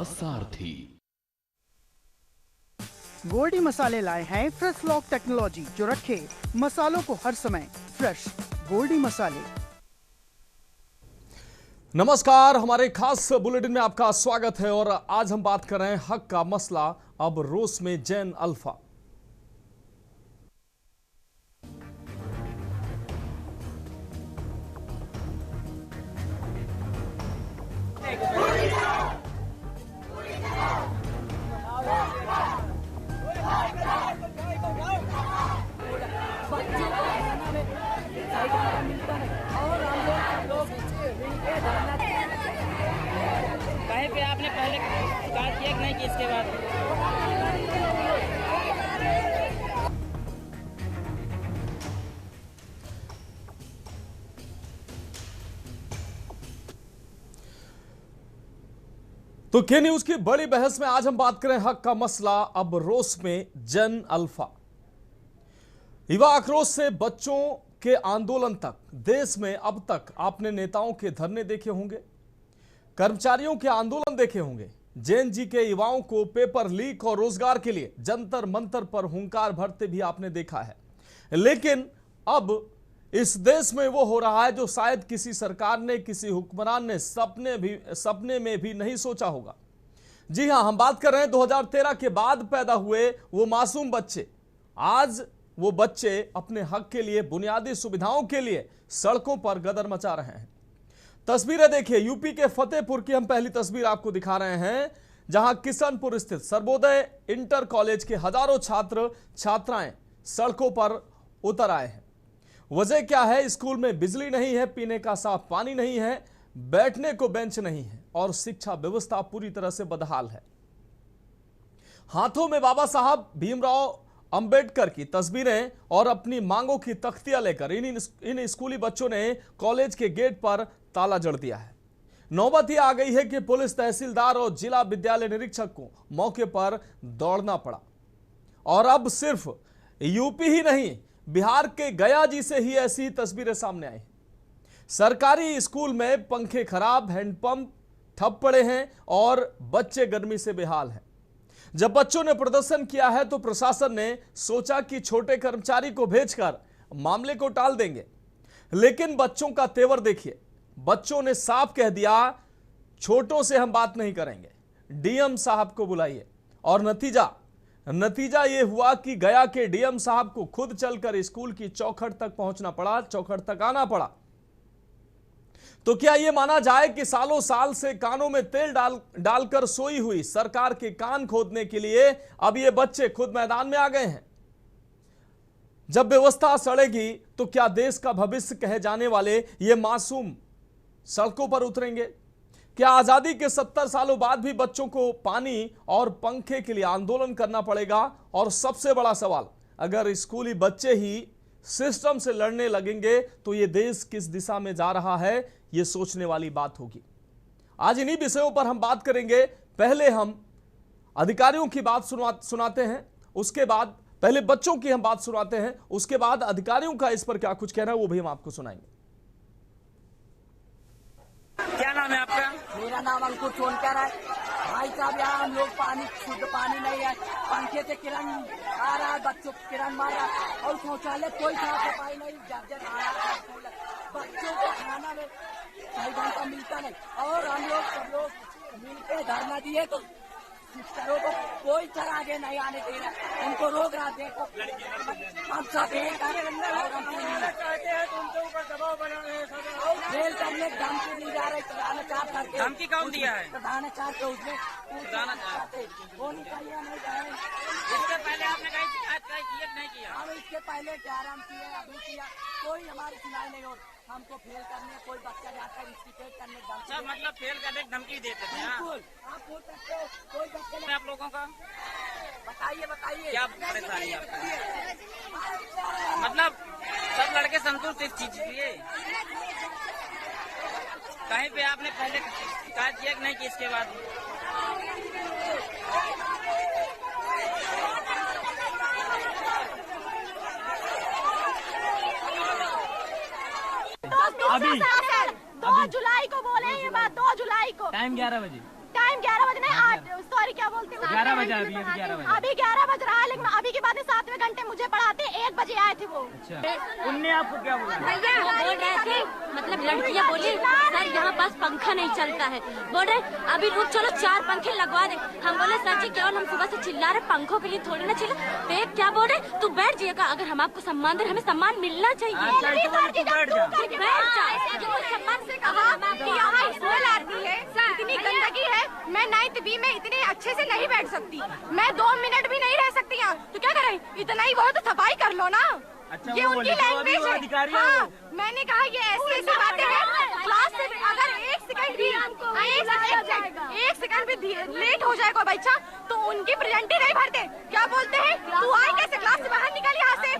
सारथी। गोल्डी मसाले लाए हैं फ्रेश लॉक टेक्नोलॉजी जो रखे मसालों को हर समय फ्रेश। गोल्डी मसाले। नमस्कार, हमारे खास बुलेटिन में आपका स्वागत है और आज हम बात कर रहे हैं हक का मसला अब रोस में जैन अल्फा। कहीं पे आपने पहले शिकायत किया कि नहीं कि इसके बाद तो के न्यूज की बड़ी बहस में आज हम बात करें हक का मसला अब रोस में जैन अल्फा। युवा आक्रोश से बच्चों के आंदोलन तक देश में अब तक आपने नेताओं के धरने देखे होंगे, कर्मचारियों के आंदोलन देखे होंगे, जैन जी के युवाओं को पेपर लीक और रोजगार के लिए जंतर मंतर पर हुंकार भरते भी आपने देखा है। लेकिन अब इस देश में वो हो रहा है जो शायद किसी सरकार ने, किसी हुक्मरान ने सपने में भी नहीं सोचा होगा। जी हां, हम बात कर रहे हैं 2013 के बाद पैदा हुए वो मासूम बच्चे। आज वो बच्चे अपने हक के लिए, बुनियादी सुविधाओं के लिए सड़कों पर गदर मचा रहे हैं। तस्वीरें देखिए, यूपी के फतेहपुर की हम पहली तस्वीर आपको दिखा रहे हैं, जहां किशनपुर स्थित सर्वोदय इंटर कॉलेज के हजारों छात्र छात्राएं सड़कों पर उतर आए हैं। वजह क्या है? स्कूल में बिजली नहीं है, पीने का साफ पानी नहीं है, बैठने को बेंच नहीं है और शिक्षा व्यवस्था पूरी तरह से बदहाल है। हाथों में बाबा साहब भीमराव अंबेडकर की तस्वीरें और अपनी मांगों की तख्तियां लेकर इन स्कूली बच्चों ने कॉलेज के गेट पर ताला जड़ दिया है। नौबत ये आ गई है कि पुलिस, तहसीलदार और जिला विद्यालय निरीक्षक को मौके पर दौड़ना पड़ा। और अब सिर्फ यूपी ही नहीं, बिहार के गया जी से ही ऐसी तस्वीरें सामने आई। सरकारी स्कूल में पंखे खराब, हैंडपंप ठप पड़े हैं और बच्चे गर्मी से बेहाल हैं। जब बच्चों ने प्रदर्शन किया है तो प्रशासन ने सोचा कि छोटे कर्मचारी को भेजकर मामले को टाल देंगे, लेकिन बच्चों का तेवर देखिए। बच्चों ने साफ कह दिया, छोटों से हम बात नहीं करेंगे, डीएम साहब को बुलाइए। और नतीजा यह हुआ कि गया के डीएम साहब को खुद चलकर स्कूल की चौखट तक पहुंचना पड़ा, चौखट तक आना पड़ा। तो क्या यह माना जाए कि सालों साल से कानों में तेल डालकर सोई हुई सरकार के कान खोदने के लिए अब ये बच्चे खुद मैदान में आ गए हैं? जब व्यवस्था सड़ेगी तो क्या देश का भविष्य कहे जाने वाले ये मासूम सड़कों पर उतरेंगे? क्या आजादी के 70 सालों बाद भी बच्चों को पानी और पंखे के लिए आंदोलन करना पड़ेगा? और सबसे बड़ा सवाल, अगर स्कूली बच्चे ही सिस्टम से लड़ने लगेंगे तो ये देश किस दिशा में जा रहा है, ये सोचने वाली बात होगी। आज इन्हीं विषयों पर हम बात करेंगे। पहले हम अधिकारियों की बात सुनाते हैं, उसके बाद पहले बच्चों की हम बात सुनाते हैं, उसके बाद अधिकारियों का इस पर क्या कुछ कहना है वो भी हम आपको सुनाएंगे। क्या नाम है आपका? मेरा नाम अंकुर सोनकर है। भाई साहब, यहाँ हम लोग शुद्ध पानी नहीं है, पंखे से किरण आ रहा है, बच्चों को किरण मार रहा है और शौचालय कोई साफ सफाई नहीं, जर्जर आ रहा है, बच्चों को खाना में सही ढंग का मिलता नहीं। और हम लोग सब लोग मिलकर धरना दिए तो सिस्टरों को कोई तरह आगे नहीं आने दे रहा, उनको रोक रहा। देखो हम सब जेल करने धमकी दी जा रही, प्रधानाचार्य करके। धमकी कौन दिया है? प्रधानाचार्य के उसमें वो नहीं चाहिए, नहीं चाहिए। इससे पहले आपने कहीं शिकायत किया नहीं किया? हम इसके पहले 11 किए, अभी किया, कोई हमारी सुनाई नहीं हो। हमको फेल करने कोई बच्चा जाता है इंस्टीट्यूट करने अच्छा, मतलब फेल करने की धमकी देते थे? बिल्कुल, आप बोल सकते हो कोई बच्चे। आप लोगों का बताइए क्या परेशानी है आपको? मतलब सब लड़के संतुष्ट इस चीज के लिए? कहीं पे आपने पहले शिकायत किया कि नहीं कि इसके बाद? अभी 2 जुलाई को बोले ये बात, 2 जुलाई को टाइम 11 बजे। टाइम 11 बजे नहीं, 11 बजे अभी 11 बजे अभी 11 बज रहा है, लेकिन अभी के बाद 7वें घंटे मुझे पढ़ाते 1 बजे आए थे वो। अच्छा, उनने आपको क्या बोला? भैया वो बोल रहे थे, मतलब लड़कियां बोली सर यहाँ पास पंखा नहीं चलता है, बोल रहे अभी रुक चलो 4 पंखे लगवा दे। हम बोले सर जी केवल हम सुबह से चिल्ला रहे, पंखों के लिए थोड़ी ना चिल्ला। तो क्या बोल रहे, तू बैठ जाइएगा, अगर हम आपको सम्मान दे, हमें सम्मान मिलना चाहिए। यहाँ स्मेल आती है, इतनी गंदगी है, मैं 9th B में इतने अच्छे से नहीं बैठ सकती, मैं 2 मिनट भी नहीं रह सकती यहाँ। तो क्या करें, इतना ही बहुत सफाई कर लो ना। अच्छा, ये उनकी लैंग्वेज है। हाँ, मैंने कहा ये ऐसी ऐसी बातें हैं, क्लास से अगर 1 सेकंड भी लेट हो जाएगा बच्चा तो उनकी प्रेजेंट ही नहीं भरते। क्या बोलते हैं, तू आए कैसे, क्लास से बाहर निकल यहाँ से।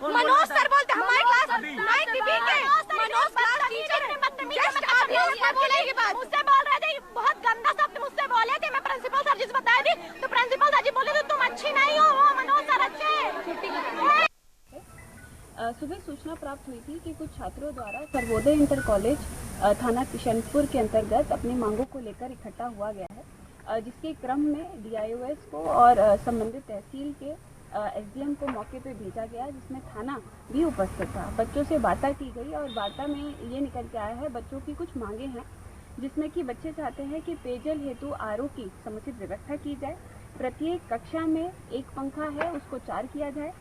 मनोज सर बोलते हमारे क्लास 9th B के मनोज क्लास टीचर मुझसे बोल रहे थे, बहुत गंदा शब्द मुझसे बोले थे। मैं प्रिंसिपल सर जी से बताई थी, तो प्रिंसिपल सर जी बोले थे तुम अच्छी नहीं हो, वो मनोज सर अच्छे। सुबह सूचना प्राप्त हुई थी कि कुछ छात्रों द्वारा सर्वोदय इंटर कॉलेज थाना किशनपुर के अंतर्गत अपनी मांगों को लेकर इकट्ठा हुआ गया है, जिसके क्रम में DIOS को और संबंधित तहसील के SDM को मौके पर भेजा गया, जिसमें थाना भी उपस्थित था। बच्चों से वार्ता की गई और वार्ता में ये निकल के आया है बच्चों की कुछ मांगे हैं, जिसमें कि बच्चे चाहते हैं कि पेयजल हेतु RO की समुचित व्यवस्था की जाए, प्रत्येक कक्षा में 1 पंखा है उसको 4 किया जाए,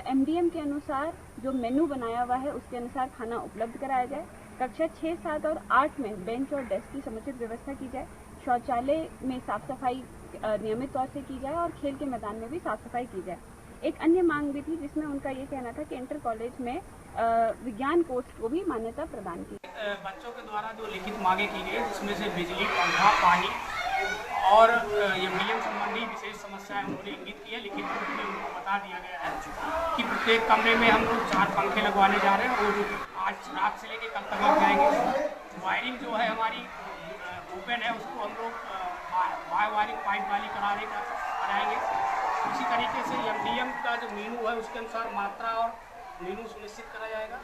MDM के अनुसार जो मेनू बनाया हुआ है उसके अनुसार खाना उपलब्ध कराया जाए, कक्षा 6, 7 और 8 में बेंच और डेस्क की समुचित व्यवस्था की जाए, शौचालय में साफ सफाई नियमित तौर से की जाए और खेल के मैदान में भी साफ सफाई की जाए। एक अन्य मांग भी थी जिसमें उनका ये कहना था कि इंटर कॉलेज में विज्ञान कोर्स को भी मान्यता प्रदान की। बच्चों के द्वारा जो लिखित मांगे की गई जिसमें से बिजली, पंखा, पानी और MDM संबंधी विशेष समस्याएं उन्होंने इंगित की है। लिखित रूप में उनको बता दिया गया है कि प्रत्येक कमरे में हम लोग 4 पंखे लगवाने जा रहे हैं और आज रात से लेकर कल तक लग जाएंगे। वायरिंग जो है हमारी ओपन है, उसको हम लोग वायरिंग पाइप वाली कराएंगे। इसी तरीके से MDM का जो मेनू है उसके अनुसार मात्रा और मेनू सुनिश्चित करा जाएगा।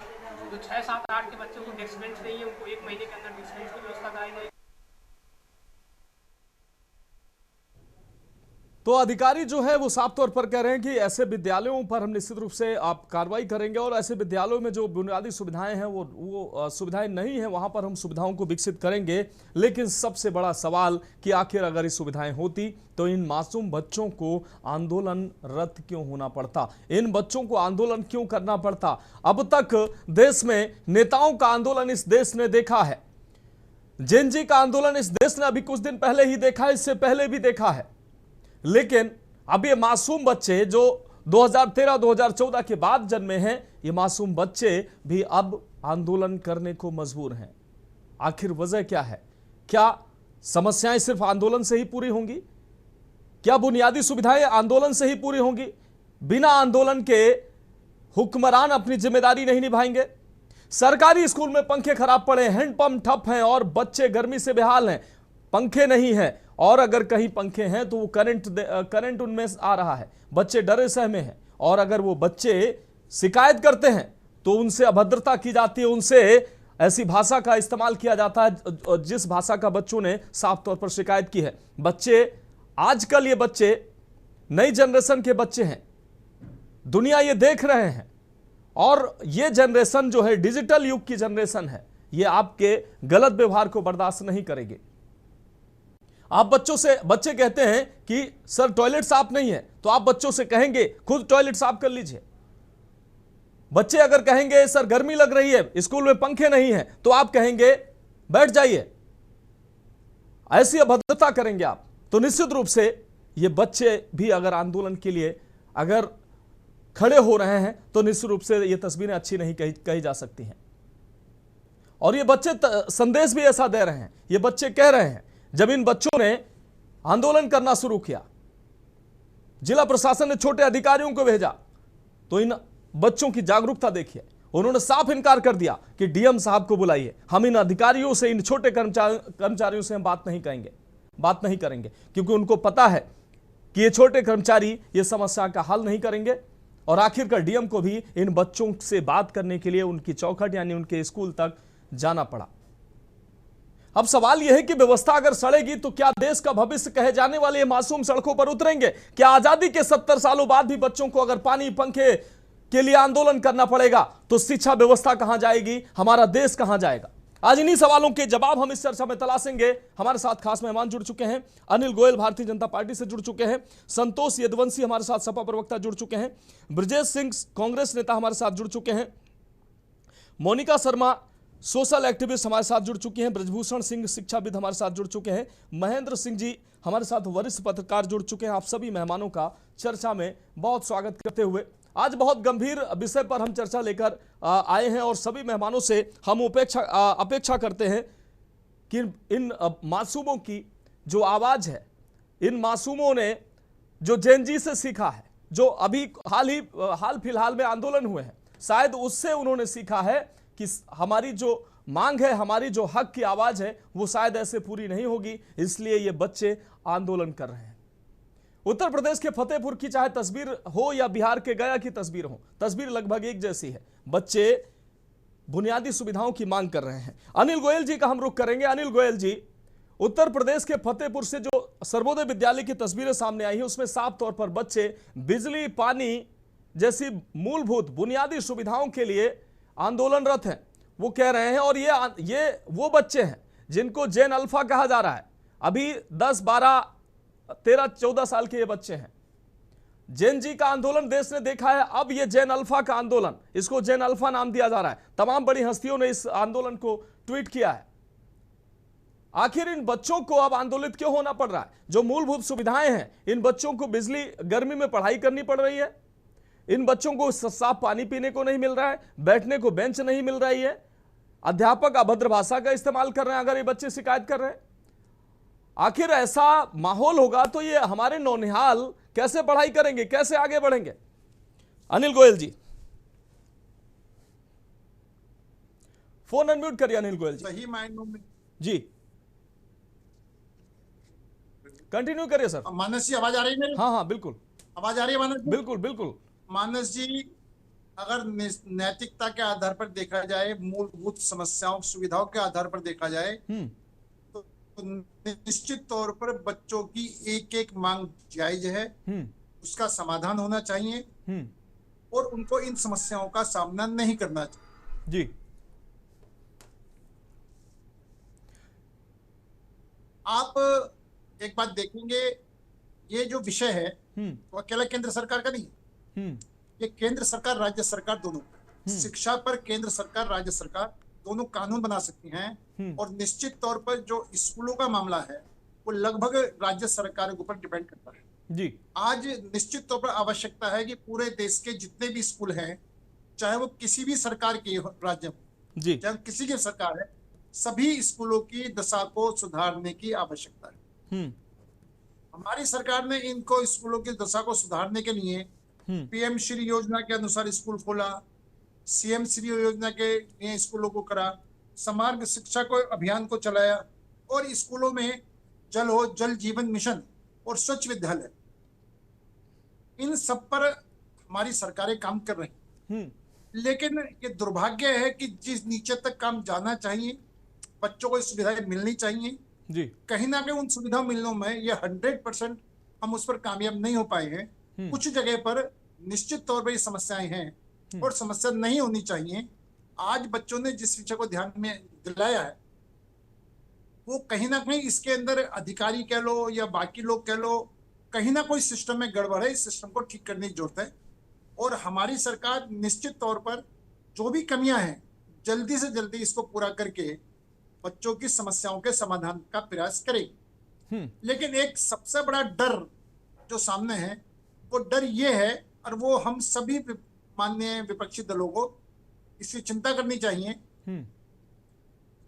जो 6, 7, 8 के बच्चों को डेस्क बेंच चाहिए उनको 1 महीने के अंदर डेस्क बेंच की व्यवस्था कराई जाएगी। तो अधिकारी जो है वो साफ तौर पर कह रहे हैं कि ऐसे विद्यालयों पर हम निश्चित रूप से आप कार्रवाई करेंगे और ऐसे विद्यालयों में जो बुनियादी सुविधाएं हैं वो सुविधाएं नहीं है, वहां पर हम सुविधाओं को विकसित करेंगे। लेकिन सबसे बड़ा सवाल कि आखिर अगर ये सुविधाएं होती तो इन मासूम बच्चों को आंदोलनरत क्यों होना पड़ता, इन बच्चों को आंदोलन क्यों करना पड़ता। अब तक देश में नेताओं का आंदोलन इस देश ने देखा है, जेन जी का आंदोलन इस देश ने अभी कुछ दिन पहले ही देखा है, इससे पहले भी देखा है। लेकिन अब ये मासूम बच्चे जो 2013-2014 के बाद जन्मे हैं, ये मासूम बच्चे भी अब आंदोलन करने को मजबूर हैं। आखिर वजह क्या है? क्या समस्याएं सिर्फ आंदोलन से ही पूरी होंगी? क्या बुनियादी सुविधाएं आंदोलन से ही पूरी होंगी? बिना आंदोलन के हुक्मरान अपनी जिम्मेदारी नहीं निभाएंगे। सरकारी स्कूल में पंखे खराब पड़े, हैंडपंप ठप हैं और बच्चे गर्मी से बेहाल हैं। पंखे नहीं है और अगर कहीं पंखे हैं तो वो करंट उनमें आ रहा है, बच्चे डरे सहमे हैं। और अगर वो बच्चे शिकायत करते हैं तो उनसे अभद्रता की जाती है, उनसे ऐसी भाषा का इस्तेमाल किया जाता है जिस भाषा का बच्चों ने साफ तौर पर शिकायत की है। बच्चे आजकल, ये बच्चे नई जनरेशन के बच्चे हैं, दुनिया ये देख रहे हैं और ये जनरेशन जो है डिजिटल युग की जनरेशन है, ये आपके गलत व्यवहार को बर्दाश्त नहीं करेगी। आप बच्चे कहते हैं कि सर टॉयलेट साफ नहीं है, तो आप बच्चों से कहेंगे खुद टॉयलेट साफ कर लीजिए। बच्चे अगर कहेंगे सर गर्मी लग रही है, स्कूल में पंखे नहीं है, तो आप कहेंगे बैठ जाइए। ऐसी अभद्रता करेंगे आप, तो निश्चित रूप से ये बच्चे भी अगर आंदोलन के लिए अगर खड़े हो रहे हैं तो निश्चित रूप से ये तस्वीरें अच्छी नहीं कही जा सकती हैं। और ये बच्चे संदेश भी ऐसा दे रहे हैं, ये बच्चे कह रहे हैं, जब इन बच्चों ने आंदोलन करना शुरू किया, जिला प्रशासन ने छोटे अधिकारियों को भेजा, तो इन बच्चों की जागरूकता देखिए। उन्होंने साफ इनकार कर दिया कि डीएम साहब को बुलाइए, हम इन अधिकारियों से, इन छोटे कर्मचारियों से हम बात नहीं करेंगे, क्योंकि उनको पता है कि ये छोटे कर्मचारी ये समस्या का हल नहीं करेंगे। और आखिरकार डीएम को भी इन बच्चों से बात करने के लिए उनकी चौखट यानी उनके स्कूल तक जाना पड़ा। अब सवाल यह है कि व्यवस्था अगर सड़ेगी तो क्या देश का भविष्य कहे जाने वाले ये मासूम सड़कों पर उतरेंगे? क्या आजादी के 70 सालों बाद भी बच्चों को अगर पानी पंखे के लिए आंदोलन करना पड़ेगा तो शिक्षा व्यवस्था कहां जाएगी, हमारा देश कहां जाएगा? आज इन्हीं सवालों के जवाब हम इस चर्चा में तलाशेंगे। हमारे साथ खास मेहमान जुड़ चुके हैं। अनिल गोयल भारतीय जनता पार्टी से जुड़ चुके हैं, संतोष यदुवंशी हमारे साथ सपा प्रवक्ता जुड़ चुके हैं, ब्रजेश सिंह कांग्रेस नेता हमारे साथ जुड़ चुके हैं, मोनिका शर्मा सोशल एक्टिविस्ट हमारे साथ जुड़ चुकी हैं, ब्रजभूषण सिंह शिक्षाविद हमारे साथ जुड़ चुके हैं, महेंद्र सिंह जी हमारे साथ वरिष्ठ पत्रकार जुड़ चुके हैं। आप सभी मेहमानों का चर्चा में बहुत स्वागत करते हुए आज बहुत गंभीर विषय पर हम चर्चा लेकर आए हैं और सभी मेहमानों से हम अपेक्षा करते हैं कि इन मासूमों की जो आवाज है, इन मासूमों ने जो जेन जी से सीखा है, जो अभी हाल फिलहाल में आंदोलन हुए हैं, शायद उससे उन्होंने सीखा है कि हमारी जो मांग है, हमारी जो हक की आवाज है, वो शायद ऐसे पूरी नहीं होगी, इसलिए ये बच्चे आंदोलन कर रहे हैं। उत्तर प्रदेश के फतेहपुर की चाहे तस्वीर हो या बिहार के गया की तस्वीर हो, तस्वीर लगभग एक जैसी है। बच्चे बुनियादी सुविधाओं की मांग कर रहे हैं। अनिल गोयल जी का हम रुख करेंगे। अनिल गोयल जी, उत्तर प्रदेश के फतेहपुर से जो सर्वोदय विद्यालय की तस्वीरें सामने आई है उसमें साफ तौर पर बच्चे बिजली, पानी जैसी मूलभूत बुनियादी सुविधाओं के लिए आंदोलनरत हैं, वो कह रहे हैं। और ये वो बच्चे हैं जिनको जेन अल्फा कहा जा रहा है। अभी 10, 12, 13, 14 साल के ये बच्चे हैं। जेन जी का आंदोलन देश ने देखा है, अब ये जेन अल्फा का आंदोलन, इसको जेन अल्फा नाम दिया जा रहा है। तमाम बड़ी हस्तियों ने इस आंदोलन को ट्वीट किया है। आखिर इन बच्चों को अब आंदोलित क्यों होना पड़ रहा है? जो मूलभूत सुविधाएं हैं, इन बच्चों को बिजली, गर्मी में पढ़ाई करनी पड़ रही है, इन बच्चों को साफ पानी पीने को नहीं मिल रहा है, बैठने को बेंच नहीं मिल रही है, अध्यापक अभद्र भाषा का इस्तेमाल कर रहे हैं अगर ये बच्चे शिकायत कर रहे हैं। आखिर ऐसा माहौल होगा तो ये हमारे नौनिहाल कैसे पढ़ाई करेंगे, कैसे आगे बढ़ेंगे? अनिल गोयल जी, फोन अनम्यूट करिए। अनिल गोयल जी, सही मायनों में जी कंटिन्यू करिए सर। मानस जी, आवाज आ रही है मेरी? हाँ बिल्कुल आवाज आ रही है मानस जी? बिल्कुल बिल्कुल। मानस जी, अगर नैतिकता के आधार पर देखा जाए, मूलभूत समस्याओं, सुविधाओं के आधार पर देखा जाए, तो निश्चित तौर पर बच्चों की एक एक मांग जायज है, उसका समाधान होना चाहिए और उनको इन समस्याओं का सामना नहीं करना चाहिए। जी, आप एक बात देखेंगे, ये जो विषय है तो अकेला केंद्र सरकार का नहीं, ये केंद्र सरकार, राज्य सरकार दोनों, शिक्षा पर केंद्र सरकार, राज्य सरकार दोनों कानून बना सकती हैं। और निश्चित तौर पर जो स्कूलों का मामला है वो लगभग राज्य सरकार के ऊपर डिपेंड करता है जी। आज निश्चित तौर पर आवश्यकता है कि पूरे देश के जितने भी स्कूल हैं, चाहे वो किसी भी सरकार के राज्य में जी, चाहे किसी की सरकार है, सभी स्कूलों की दशा को सुधारने की आवश्यकता है। हमारी सरकार ने इनको स्कूलों की दशा को सुधारने के लिए पीएम श्री योजना के अनुसार स्कूल खोला, सीएम श्री योजना के लिए स्कूलों को करा, समग्र शिक्षा को अभियान को चलाया और स्कूलों में जल हो, जल जीवन मिशन और स्वच्छ विद्यालय, इन सब पर हमारी सरकारें काम कर रही हैं। लेकिन ये दुर्भाग्य है कि जिस नीचे तक काम जाना चाहिए, बच्चों को सुविधाएं मिलनी चाहिए जी, कहीं ना कहीं उन सुविधा मिलने में ये 100% हम उस पर कामयाब नहीं हो पाए हैं। कुछ जगह पर निश्चित तौर पर ये समस्याएं हैं और समस्या नहीं होनी चाहिए। आज बच्चों ने जिस शिक्षा को ध्यान में दिलाया है, वो कहीं ना कहीं इसके अंदर अधिकारी कह लो या बाकी लोग कह लो, कहीं ना कोई सिस्टम में गड़बड़ है। इस सिस्टम को ठीक करने की जरूरत है और हमारी सरकार निश्चित तौर पर जो भी कमियां हैं, जल्दी से जल्दी इसको पूरा करके बच्चों की समस्याओं के समाधान का प्रयास करेगी। लेकिन एक सबसे बड़ा डर जो सामने है, वो डर ये है, और वो हम सभी माननीय विपक्षी दलों को इसकी चिंता करनी चाहिए।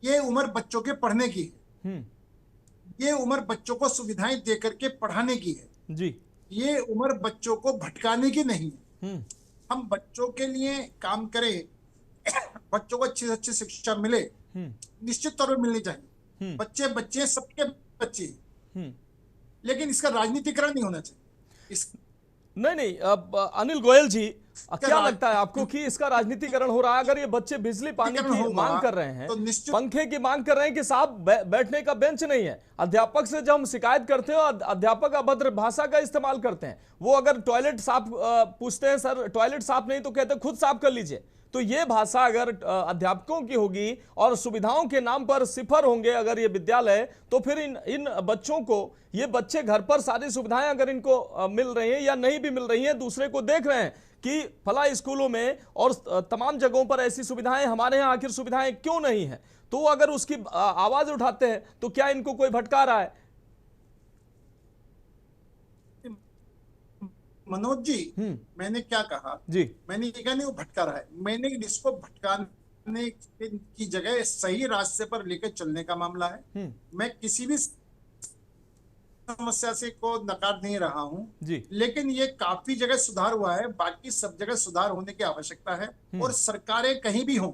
ये उम्र बच्चों के पढ़ने की है, ये उम्र बच्चों को सुविधाएं दे करके पढ़ाने की है जी। ये उम्र बच्चों को भटकाने की नहीं है। हम बच्चों के लिए काम करें, बच्चों को अच्छी से अच्छी शिक्षा मिले, निश्चित तौर पर मिलनी चाहिए। बच्चे सबके बच्चे, लेकिन इसका राजनीतिकरण नहीं होना चाहिए। नहीं अब अनिल गोयल जी, क्या लगता है आपको कि इसका राजनीतिकरण हो रहा है? अगर ये बच्चे बिजली पानी की मांग कर रहे हैं, पंखे की मांग कर रहे हैं कि साहब बैठने का बेंच नहीं है, अध्यापक से जब हम शिकायत करते हैं अध्यापक अभद्र भाषा का इस्तेमाल करते हैं, वो अगर टॉयलेट साफ पूछते हैं सर टॉयलेट साफ नहीं तो कहते खुद साफ कर लीजिए, तो ये भाषा अगर अध्यापकों की होगी और सुविधाओं के नाम पर सिफर होंगे अगर ये विद्यालय, तो फिर इन बच्चों को, ये बच्चे घर पर सारी सुविधाएं अगर इनको मिल रही हैं या नहीं भी मिल रही हैं, दूसरे को देख रहे हैं कि फला स्कूलों में और तमाम जगहों पर ऐसी सुविधाएं, हमारे यहाँ आखिर सुविधाएं क्यों नहीं है, तो अगर उसकी आवाज उठाते हैं तो क्या इनको कोई भटका रहा है? मनोज जी, मैंने क्या कहा जी, मैंने ये कहा नहीं वो भटका रहा है, मैंने इसको भटकाने की जगह सही रास्ते पर लेकर चलने का मामला है। मैं किसी भी समस्या से को नकार नहीं रहा हूं जी, लेकिन ये काफी जगह सुधार हुआ है, बाकी सब जगह सुधार होने की आवश्यकता है। और सरकारें कहीं भी हों,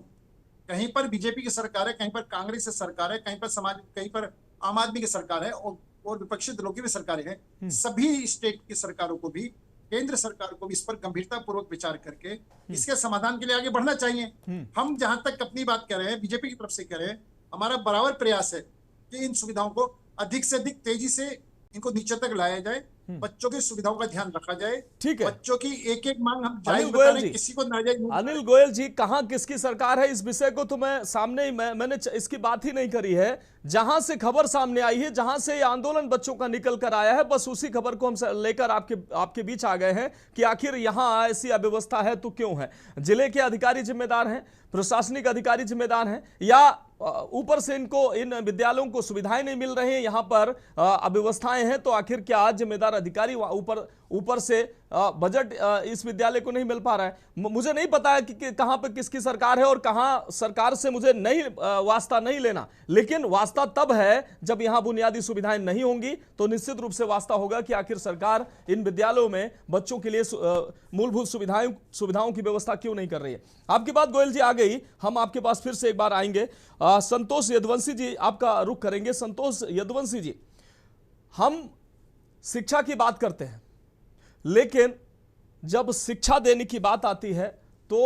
कहीं पर बीजेपी की सरकार है, कहीं पर कांग्रेस की सरकार है, कहीं पर समाज, कहीं पर आम आदमी की सरकार है और विपक्षी दलों की भी सरकारें हैं, सभी स्टेट की सरकारों को भी, केंद्र सरकार को भी इस पर गंभीरता पूर्वक विचार करके इसके समाधान के लिए आगे बढ़ना चाहिए। हम जहां तक अपनी बात कर रहे हैं, बीजेपी की तरफ से कर रहे हैं, हमारा बराबर प्रयास है कि इन सुविधाओं को अधिक से अधिक तेजी से इनको नीचे तक लाया जाए, बच्चों की सुविधाओं का ध्यान रखा जाए। ठीक है, बच्चों की एक एक मांग हम जायज अनिल बता गोयल रहे जी, हैं, किसी को नाजायज नहीं। अनिल गोयल जी, कहां किसकी सरकार है इस विषय को तो मैं सामने ही मैंने इसकी बात ही नहीं करी है। जहां से खबर सामने आई है, जहां से ये आंदोलन बच्चों का निकल कर आया है, बस उसी खबर को हम लेकर आपके बीच आ गए हैं कि आखिर यहां ऐसी अव्यवस्था है तो क्यों है। जिले के अधिकारी जिम्मेदार हैं, प्रशासनिक अधिकारी जिम्मेदार हैं, या ऊपर से इनको, इन विद्यालयों को सुविधाएं नहीं मिल रही हैं, यहां पर अव्यवस्थाएं हैं, तो आखिर क्या जिम्मेदार अधिकारी ऊपर से बजट इस विद्यालय को नहीं मिल पा रहा है? मुझे नहीं पता है कि कहां पर किसकी सरकार है और कहां सरकार से मुझे नहीं वास्ता नहीं लेना, लेकिन वास्ता तब है जब यहां बुनियादी सुविधाएं नहीं होंगी, तो निश्चित रूप से वास्ता होगा कि आखिर सरकार इन विद्यालयों में बच्चों के लिए मूलभूत सुविधाओं की व्यवस्था क्यों नहीं कर रही है। आपकी बात गोयल जी आ गई, हम आपके पास फिर से एक बार आएंगे। संतोष यदुवंशी जी, आपका रुख करेंगे। संतोष यदुवंशी जी, हम शिक्षा की बात करते हैं, लेकिन जब शिक्षा देने की बात आती है तो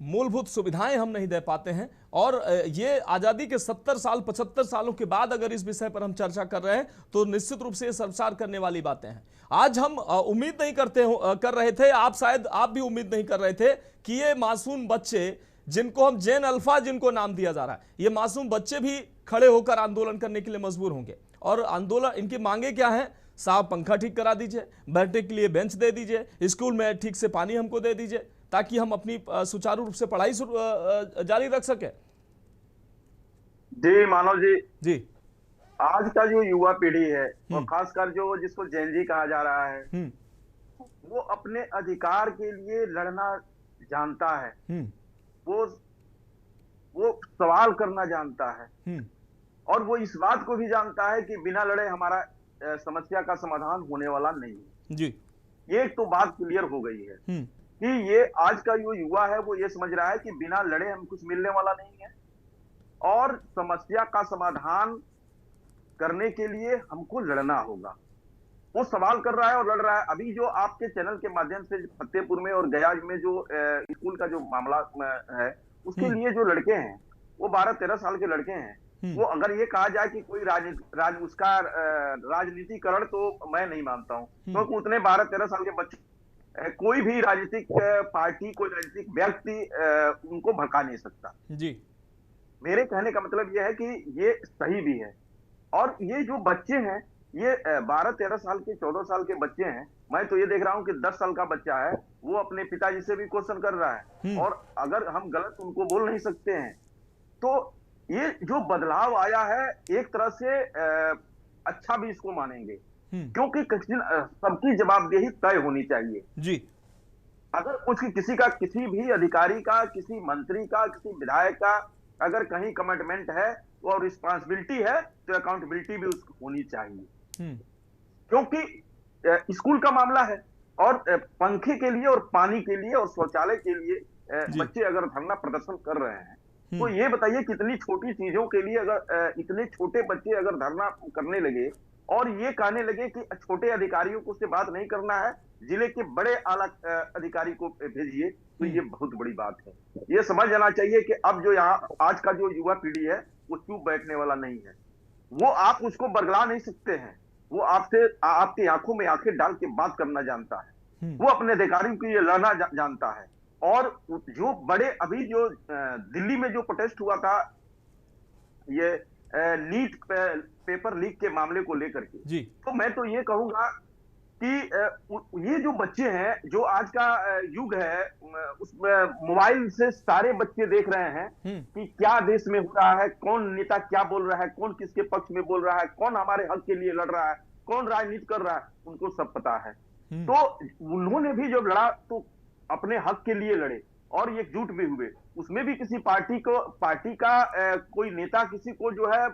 मूलभूत सुविधाएं हम नहीं दे पाते हैं, और ये आजादी के 70 साल 75 सालों के बाद अगर इस विषय पर हम चर्चा कर रहे हैं तो निश्चित रूप से ये शर्मसार करने वाली बातें हैं। आज हम उम्मीद नहीं कर रहे थे, आप भी उम्मीद नहीं कर रहे थे कि ये मासूम बच्चे, जिनको हम जेन अल्फा जिनको नाम दिया जा रहा है, ये मासूम बच्चे भी खड़े होकर आंदोलन करने के लिए मजबूर होंगे। और आंदोलन, इनकी मांगे क्या है? साहब पंखा ठीक करा दीजिए, बैठने के लिए बेंच दे दीजिए, स्कूल में ठीक से पानी हमको दे दीजिए, ताकि हम अपनी सुचारू रूप से पढ़ाई जारी रख सके। जी मानव जी, आज का जो युवा पीढ़ी है और खासकर जो जिसको जेन जी कहा जा रहा है, वो अपने अधिकार के लिए लड़ना जानता है, वो सवाल करना जानता है, और वो इस बात को भी जानता है कि बिना लड़े हमारा समस्या का समाधान होने वाला नहीं है। जी, ये तो बात क्लियर हो गई है कि ये आज का जो युवा है वो ये समझ रहा है कि बिना लड़े हम कुछ मिलने वाला नहीं है, और समस्या का समाधान करने के लिए हमको लड़ना होगा। वो सवाल कर रहा है और लड़ रहा है। अभी जो आपके चैनल के माध्यम से फतेहपुर में और गया में जो स्कूल का जो मामला है, उसके लिए जो लड़के हैं वो 12-13 साल के लड़के हैं, वो अगर ये कहा जाए कि कोई उसका राजनीतिकरण, तो मैं नहीं मानता हूं, क्योंकि उतने 12-13 साल के बच्चे कोई भी राजनीतिक पार्टी, कोई राजनीतिक व्यक्ति उनको भड़का नहीं सकता। जी, मेरे कहने का मतलब यह है कि ये सही भी है। और ये जो बच्चे हैं, ये 12-13 साल के, 14 साल के बच्चे हैं। मैं तो ये देख रहा हूं कि 10 साल का बच्चा है, वो अपने पिताजी से भी क्वेश्चन कर रहा है, और अगर हम गलत उनको बोल नहीं सकते हैं, तो ये जो बदलाव आया है एक तरह से अच्छा भी इसको मानेंगे, क्योंकि सबकी जवाबदेही तय होनी चाहिए। जी, अगर किसी का, किसी भी अधिकारी का, किसी मंत्री का, किसी विधायक का अगर कहीं कमिटमेंट है और रिस्पांसिबिलिटी है, तो अकाउंटेबिलिटी भी उसको होनी चाहिए। क्योंकि स्कूल का मामला है, और पंखे के लिए और पानी के लिए और शौचालय के लिए बच्चे अगर धरना प्रदर्शन कर रहे हैं, तो ये बताइए कितनी छोटी चीजों के लिए अगर इतने छोटे बच्चे अगर धरना करने लगे, और ये कहने लगे कि छोटे अधिकारियों को उससे बात नहीं करना है, जिले के बड़े आला अधिकारी को भेजिए, तो ये बहुत बड़ी बात है। ये समझ जाना चाहिए कि अब जो यहाँ आज का जो युवा पीढ़ी है वो चुप बैठने वाला नहीं है। वो आप उसको बरगला नहीं सकते हैं, वो आपसे आपकी आंखों में आंखें डाल के बात करना जानता है, वो अपने अधिकारियों के लिए लड़ना जानता है। और जो बड़े अभी जो दिल्ली में जो प्रोटेस्ट हुआ था ये नीट पेपर लीक के मामले को लेकर के जी, तो मैं तो ये कहूंगा कि ये जो बच्चे हैं, जो आज का युग है, उसमें मोबाइल से सारे बच्चे देख रहे हैं कि क्या देश में हो रहा है, कौन नेता क्या बोल रहा है, कौन किसके पक्ष में बोल रहा है, कौन हमारे हक के लिए लड़ रहा है, कौन राजनीति कर रहा है, उनको सब पता है। तो उन्होंने भी जब लड़ा तो अपने हक के लिए लड़े और एकजुट भी हुए। उसमें भी किसी पार्टी का कोई नेता किसी को जो है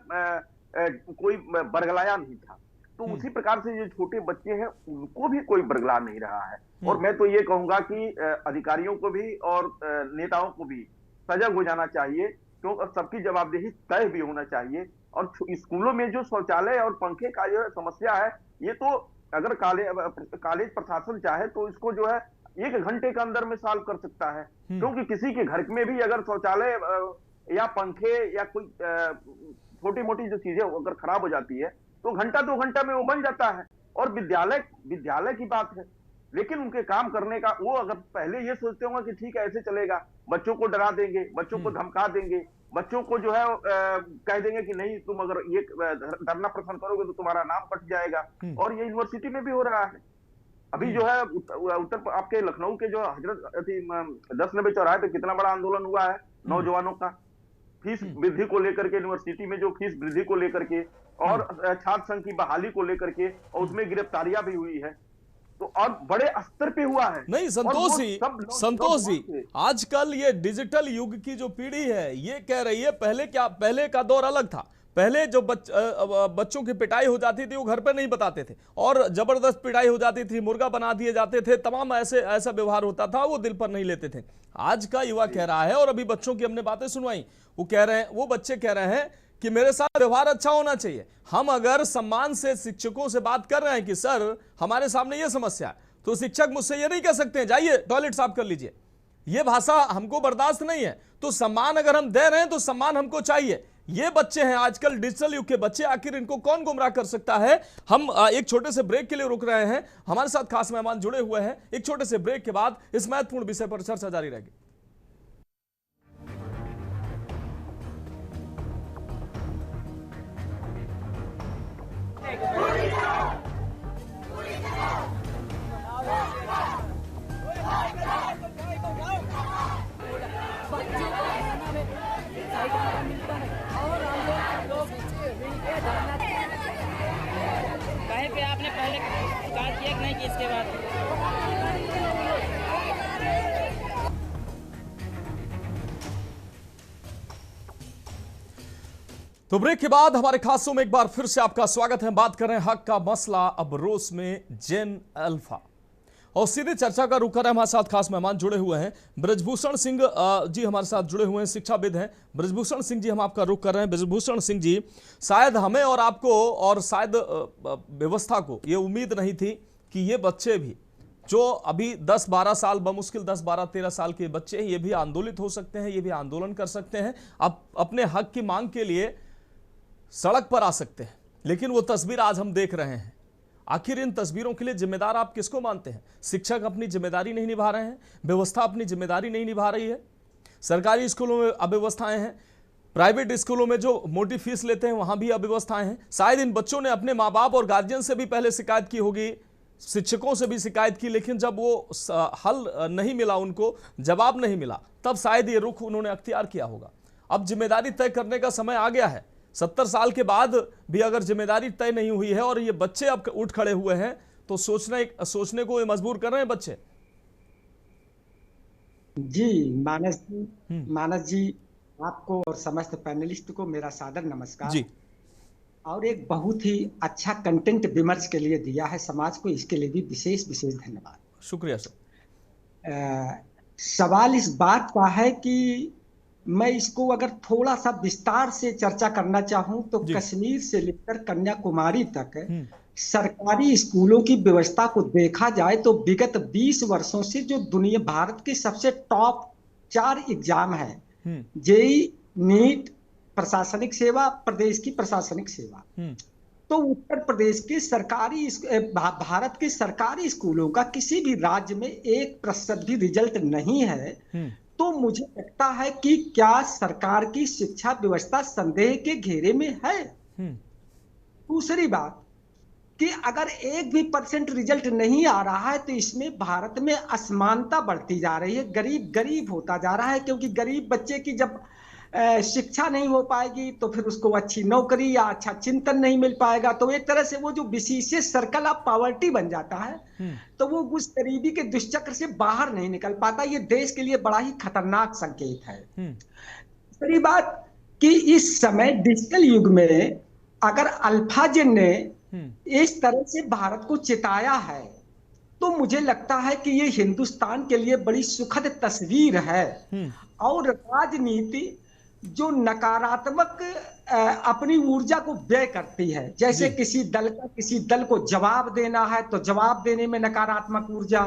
कोई बरगलाया नहीं था। तो उसी प्रकार से जो छोटे बच्चे हैं उनको भी कोई बरगला नहीं रहा है। और मैं तो ये कहूंगा कि अधिकारियों को भी और नेताओं को भी सजग हो जाना चाहिए, क्योंकि सबकी जवाबदेही तय भी होना चाहिए। और स्कूलों में जो शौचालय और पंखे का जो समस्या है, ये तो अगर कॉलेज प्रशासन चाहे तो इसको जो है 1 घंटे के अंदर में सॉल्व कर सकता है, क्योंकि किसी के घर में भी अगर शौचालय या पंखे या कोई छोटी मोटी जो चीजें अगर खराब हो जाती है तो घंटा 2 घंटा में वो बन जाता है। और विद्यालय की बात है, लेकिन उनके काम करने का वो अगर पहले ये सोचते होंगे कि ठीक है ऐसे चलेगा, बच्चों को डरा देंगे, बच्चों को धमका देंगे, बच्चों को जो है कह देंगे कि नहीं तुम अगर ये धरना प्रदर्शन करोगे तो तुम्हारा नाम कट जाएगा। और ये यूनिवर्सिटी में भी हो रहा है। अभी जो है उत्तर आपके लखनऊ के जो हजरत 10 नंबर चौराहे पे कितना बड़ा आंदोलन हुआ है नौजवानों का, फीस वृद्धि को लेकर के, यूनिवर्सिटी में जो फीस वृद्धि को लेकर के और छात्र संघ की बहाली को लेकर के, और उसमें गिरफ्तारियां भी हुई है। तो और बड़े स्तर पे हुआ है। नहीं संतोष जी, आजकल ये डिजिटल युग की जो पीढ़ी है ये कह रही है पहले का दौर अलग था। पहले जो बच्चों की पिटाई हो जाती थी वो घर पे नहीं बताते थे और जबरदस्त पिटाई हो जाती थी, मुर्गा बना दिए जाते थे, तमाम ऐसा व्यवहार होता था, वो दिल पर नहीं लेते थे। आज का युवा कह रहा है, और अभी बच्चों की हमने बातें सुनवाई, वो बच्चे कह रहे हैं कि मेरे साथ व्यवहार अच्छा होना चाहिए। हम अगर सम्मान से शिक्षकों से बात कर रहे हैं कि सर हमारे सामने ये समस्या है, तो शिक्षक मुझसे ये नहीं कह सकते हैं जाइए टॉयलेट साफ कर लीजिए, ये भाषा हमको बर्दाश्त नहीं है। तो सम्मान अगर हम दे रहे हैं तो सम्मान हमको चाहिए। ये बच्चे हैं आजकल डिजिटल युग के बच्चे, आखिर इनको कौन गुमराह कर सकता है। हम एक छोटे से ब्रेक के लिए रुक रहे हैं, हमारे साथ खास मेहमान जुड़े हुए हैं। एक छोटे से ब्रेक के बाद इस महत्वपूर्ण विषय पर चर्चा जारी रहेगी। कहीं पे आपने पहले शिकायत किया कि नहीं कि इसके बाद तो ब्रेक के बाद हमारे खास शो में एक बार फिर से आपका स्वागत है। बात कर रहे हैं हक का मसला अब रोस में जेन अल्फा, और सीधे चर्चा का रुख कर रहे हैं। हमारे साथ खास मेहमान जुड़े हुए हैं। ब्रजभूषण सिंह जी हमारे साथ जुड़े हुए हैं, शिक्षाविद हैं। ब्रजभूषण सिंह जी, हम आपका रुख कर रहे हैं। ब्रजभूषण सिंह जी, शायद हमें और आपको और शायद व्यवस्था को ये उम्मीद नहीं थी कि ये बच्चे भी जो अभी 10-12 साल, बमुश्किल 10-12-13 साल के बच्चे हैं, ये भी आंदोलित हो सकते हैं, ये भी आंदोलन कर सकते हैं, अब अपने हक की मांग के लिए सड़क पर आ सकते हैं। लेकिन वो तस्वीर आज हम देख रहे हैं। आखिर इन तस्वीरों के लिए जिम्मेदार आप किसको मानते हैं? शिक्षक अपनी जिम्मेदारी नहीं निभा रहे हैं, व्यवस्था अपनी जिम्मेदारी नहीं निभा रही है, सरकारी स्कूलों में अव्यवस्थाएं हैं, प्राइवेट स्कूलों में जो मोटी फीस लेते हैं वहां भी अव्यवस्थाएं हैं। शायद इन बच्चों ने अपने माँ बाप और गार्जियन से भी पहले शिकायत की होगी, शिक्षकों से भी शिकायत की, लेकिन जब वो हल नहीं मिला, उनको जवाब नहीं मिला, तब शायद ये रुख उन्होंने अख्तियार किया होगा। अब जिम्मेदारी तय करने का समय आ गया है। 70 साल के बाद भी अगर जिम्मेदारी तय नहीं हुई है और ये बच्चे अब उठ खड़े हुए हैं, तो सोचने को मजबूर कर रहे हैं बच्चे। जी मानस जी, आपको और समस्त पैनलिस्ट को मेरा सादर नमस्कार जी। और एक बहुत ही अच्छा कंटेंट विमर्श के लिए दिया है समाज को, इसके लिए भी विशेष धन्यवाद। शुक्रिया सर। सवाल इस बात का है कि मैं इसको अगर थोड़ा सा विस्तार से चर्चा करना चाहूं तो कश्मीर से लेकर कन्याकुमारी तक सरकारी स्कूलों की व्यवस्था को देखा जाए तो विगत 20 वर्षों से जो दुनिया भारत के सबसे टॉप 4 एग्जाम है, जेई, नीट, प्रशासनिक सेवा, प्रदेश की प्रशासनिक सेवा, तो उत्तर प्रदेश के भारत के सरकारी स्कूलों का किसी भी राज्य में 1% भी रिजल्ट नहीं है। तो मुझे लगता है कि क्या सरकार की शिक्षा व्यवस्था संदेह के घेरे में है। दूसरी बात कि अगर 1 भी % रिजल्ट नहीं आ रहा है तो इसमें भारत में असमानता बढ़ती जा रही है, गरीब गरीब होता जा रहा है, क्योंकि गरीब बच्चे की जब शिक्षा नहीं हो पाएगी तो फिर उसको अच्छी नौकरी या अच्छा चिंतन नहीं मिल पाएगा, तो एक तरह से वो जो विशेष सर्कल ऑफ पॉवर्टी बन जाता है, तो वो उस गरीबी के दुष्चक्र से बाहर नहीं निकल पाता। ये देश के लिए बड़ा ही खतरनाक संकेत है। दूसरी बात कि इस समय डिजिटल युग में अगर अल्फाजिन ने इस तरह से भारत को चिताया है तो मुझे लगता है कि ये हिंदुस्तान के लिए बड़ी सुखद तस्वीर है। और राजनीति जो नकारात्मक अपनी ऊर्जा को व्यय करती है, जैसे किसी दल को जवाब देना है तो जवाब देने में नकारात्मक ऊर्जा,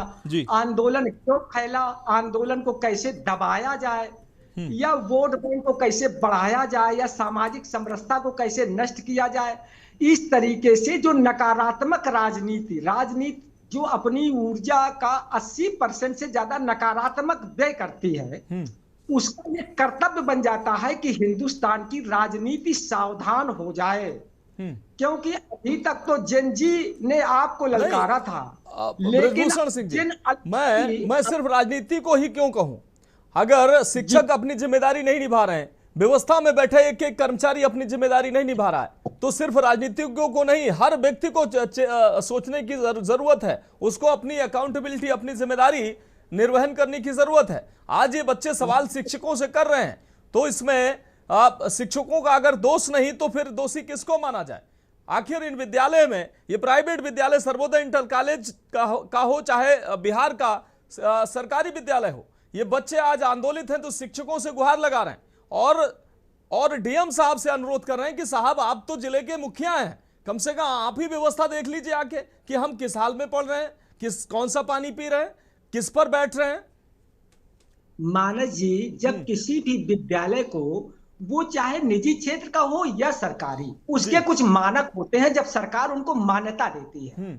आंदोलन क्यों फैला, आंदोलन को कैसे दबाया जाए, या वोट बैंक को कैसे बढ़ाया जाए, या सामाजिक समरसता को कैसे नष्ट किया जाए, इस तरीके से जो नकारात्मक राजनीति जो अपनी ऊर्जा का 80% से ज्यादा नकारात्मक व्यय करती है, उसका ये कर्तव्य बन जाता है कि हिंदुस्तान की राजनीति सावधान हो जाए। क्योंकि अभी तक तो जेनजी ने आपको ललकारा था, लेकिन सिंह जी, मैं सिर्फ राजनीति को ही क्यों कहूं, अगर शिक्षक अपनी जिम्मेदारी नहीं निभा रहे हैं, व्यवस्था में बैठे एक एक कर्मचारी अपनी जिम्मेदारी नहीं निभा रहा है, तो सिर्फ राजनीतिज्ञों को नहीं, हर व्यक्ति को सोचने की जरूरत है, उसको अपनी अकाउंटेबिलिटी, अपनी जिम्मेदारी निर्वहन करने की जरूरत है। आज ये बच्चे सवाल शिक्षकों से कर रहे हैं, तो इसमें शिक्षकों का अगर दोष नहीं तो फिर दोषी किसको माना जाए। आखिर इन विद्यालय में, ये प्राइवेट विद्यालय सर्वोदय इंटर कॉलेज का हो चाहे बिहार का सरकारी विद्यालय हो, ये बच्चे आज आंदोलित हैं तो शिक्षकों से गुहार लगा रहे हैं और डीएम साहब से अनुरोध कर रहे हैं कि साहब आप तो जिले के मुखिया हैं, कम से कम आप ही व्यवस्था देख लीजिए आके कि हम किस हाल में पढ़ रहे हैं, कौन सा पानी पी रहे हैं, किस पर बैठ रहे हैं। मानस जी, जब किसी भी विद्यालय को, वो चाहे निजी क्षेत्र का हो या सरकारी, उसके कुछ मानक होते हैं, जब सरकार उनको मान्यता देती है,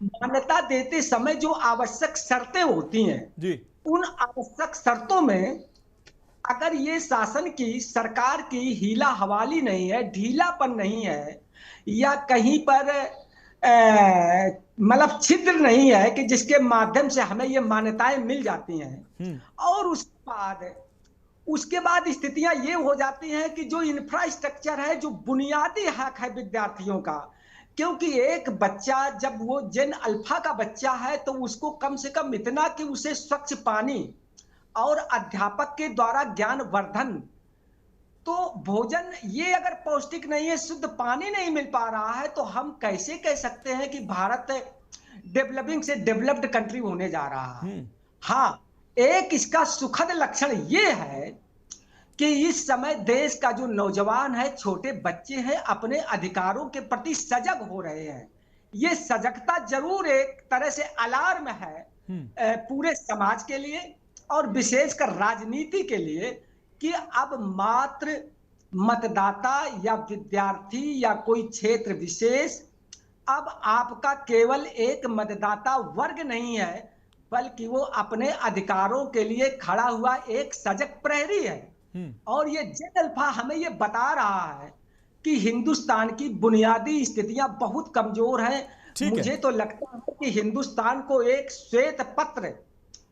मान्यता देते समय जो आवश्यक शर्तें होती हैं, उन आवश्यक शर्तों में अगर ये शासन की, सरकार की हीला हवाली नहीं है, ढीलापन नहीं है, या कहीं पर मतलब छिद्र नहीं है कि जिसके माध्यम से हमें ये मान्यताएं मिल जाती हैं, और उसके बाद स्थितियां ये हो जाती हैं कि जो इंफ्रास्ट्रक्चर है, जो बुनियादी हक है विद्यार्थियों का, क्योंकि एक बच्चा जब वो जेन अल्फा का बच्चा है तो उसको कम से कम इतना कि उसे स्वच्छ पानी और अध्यापक के द्वारा ज्ञान वर्धन, तो भोजन ये अगर पौष्टिक नहीं है, शुद्ध पानी नहीं मिल पा रहा है, तो हम कैसे कह सकते हैं कि भारत डेवलपिंग से डेवलप्ड कंट्री होने जा रहा है। हाँ, एक इसका सुखद लक्षण ये है कि इस समय देश का जो नौजवान है, छोटे बच्चे हैं, अपने अधिकारों के प्रति सजग हो रहे हैं। ये सजगता जरूर एक तरह से अलार्म है पूरे समाज के लिए और विशेषकर राजनीति के लिए, कि अब मात्र मतदाता या विद्यार्थी या कोई क्षेत्र विशेष अब आपका केवल एक मतदाता वर्ग नहीं है, बल्कि वो अपने अधिकारों के लिए खड़ा हुआ एक सजग प्रहरी है। और ये जेन अल्फा हमें ये बता रहा है कि हिंदुस्तान की बुनियादी स्थितियां बहुत कमजोर हैं। मुझे तो लगता है कि हिंदुस्तान को एक श्वेत पत्र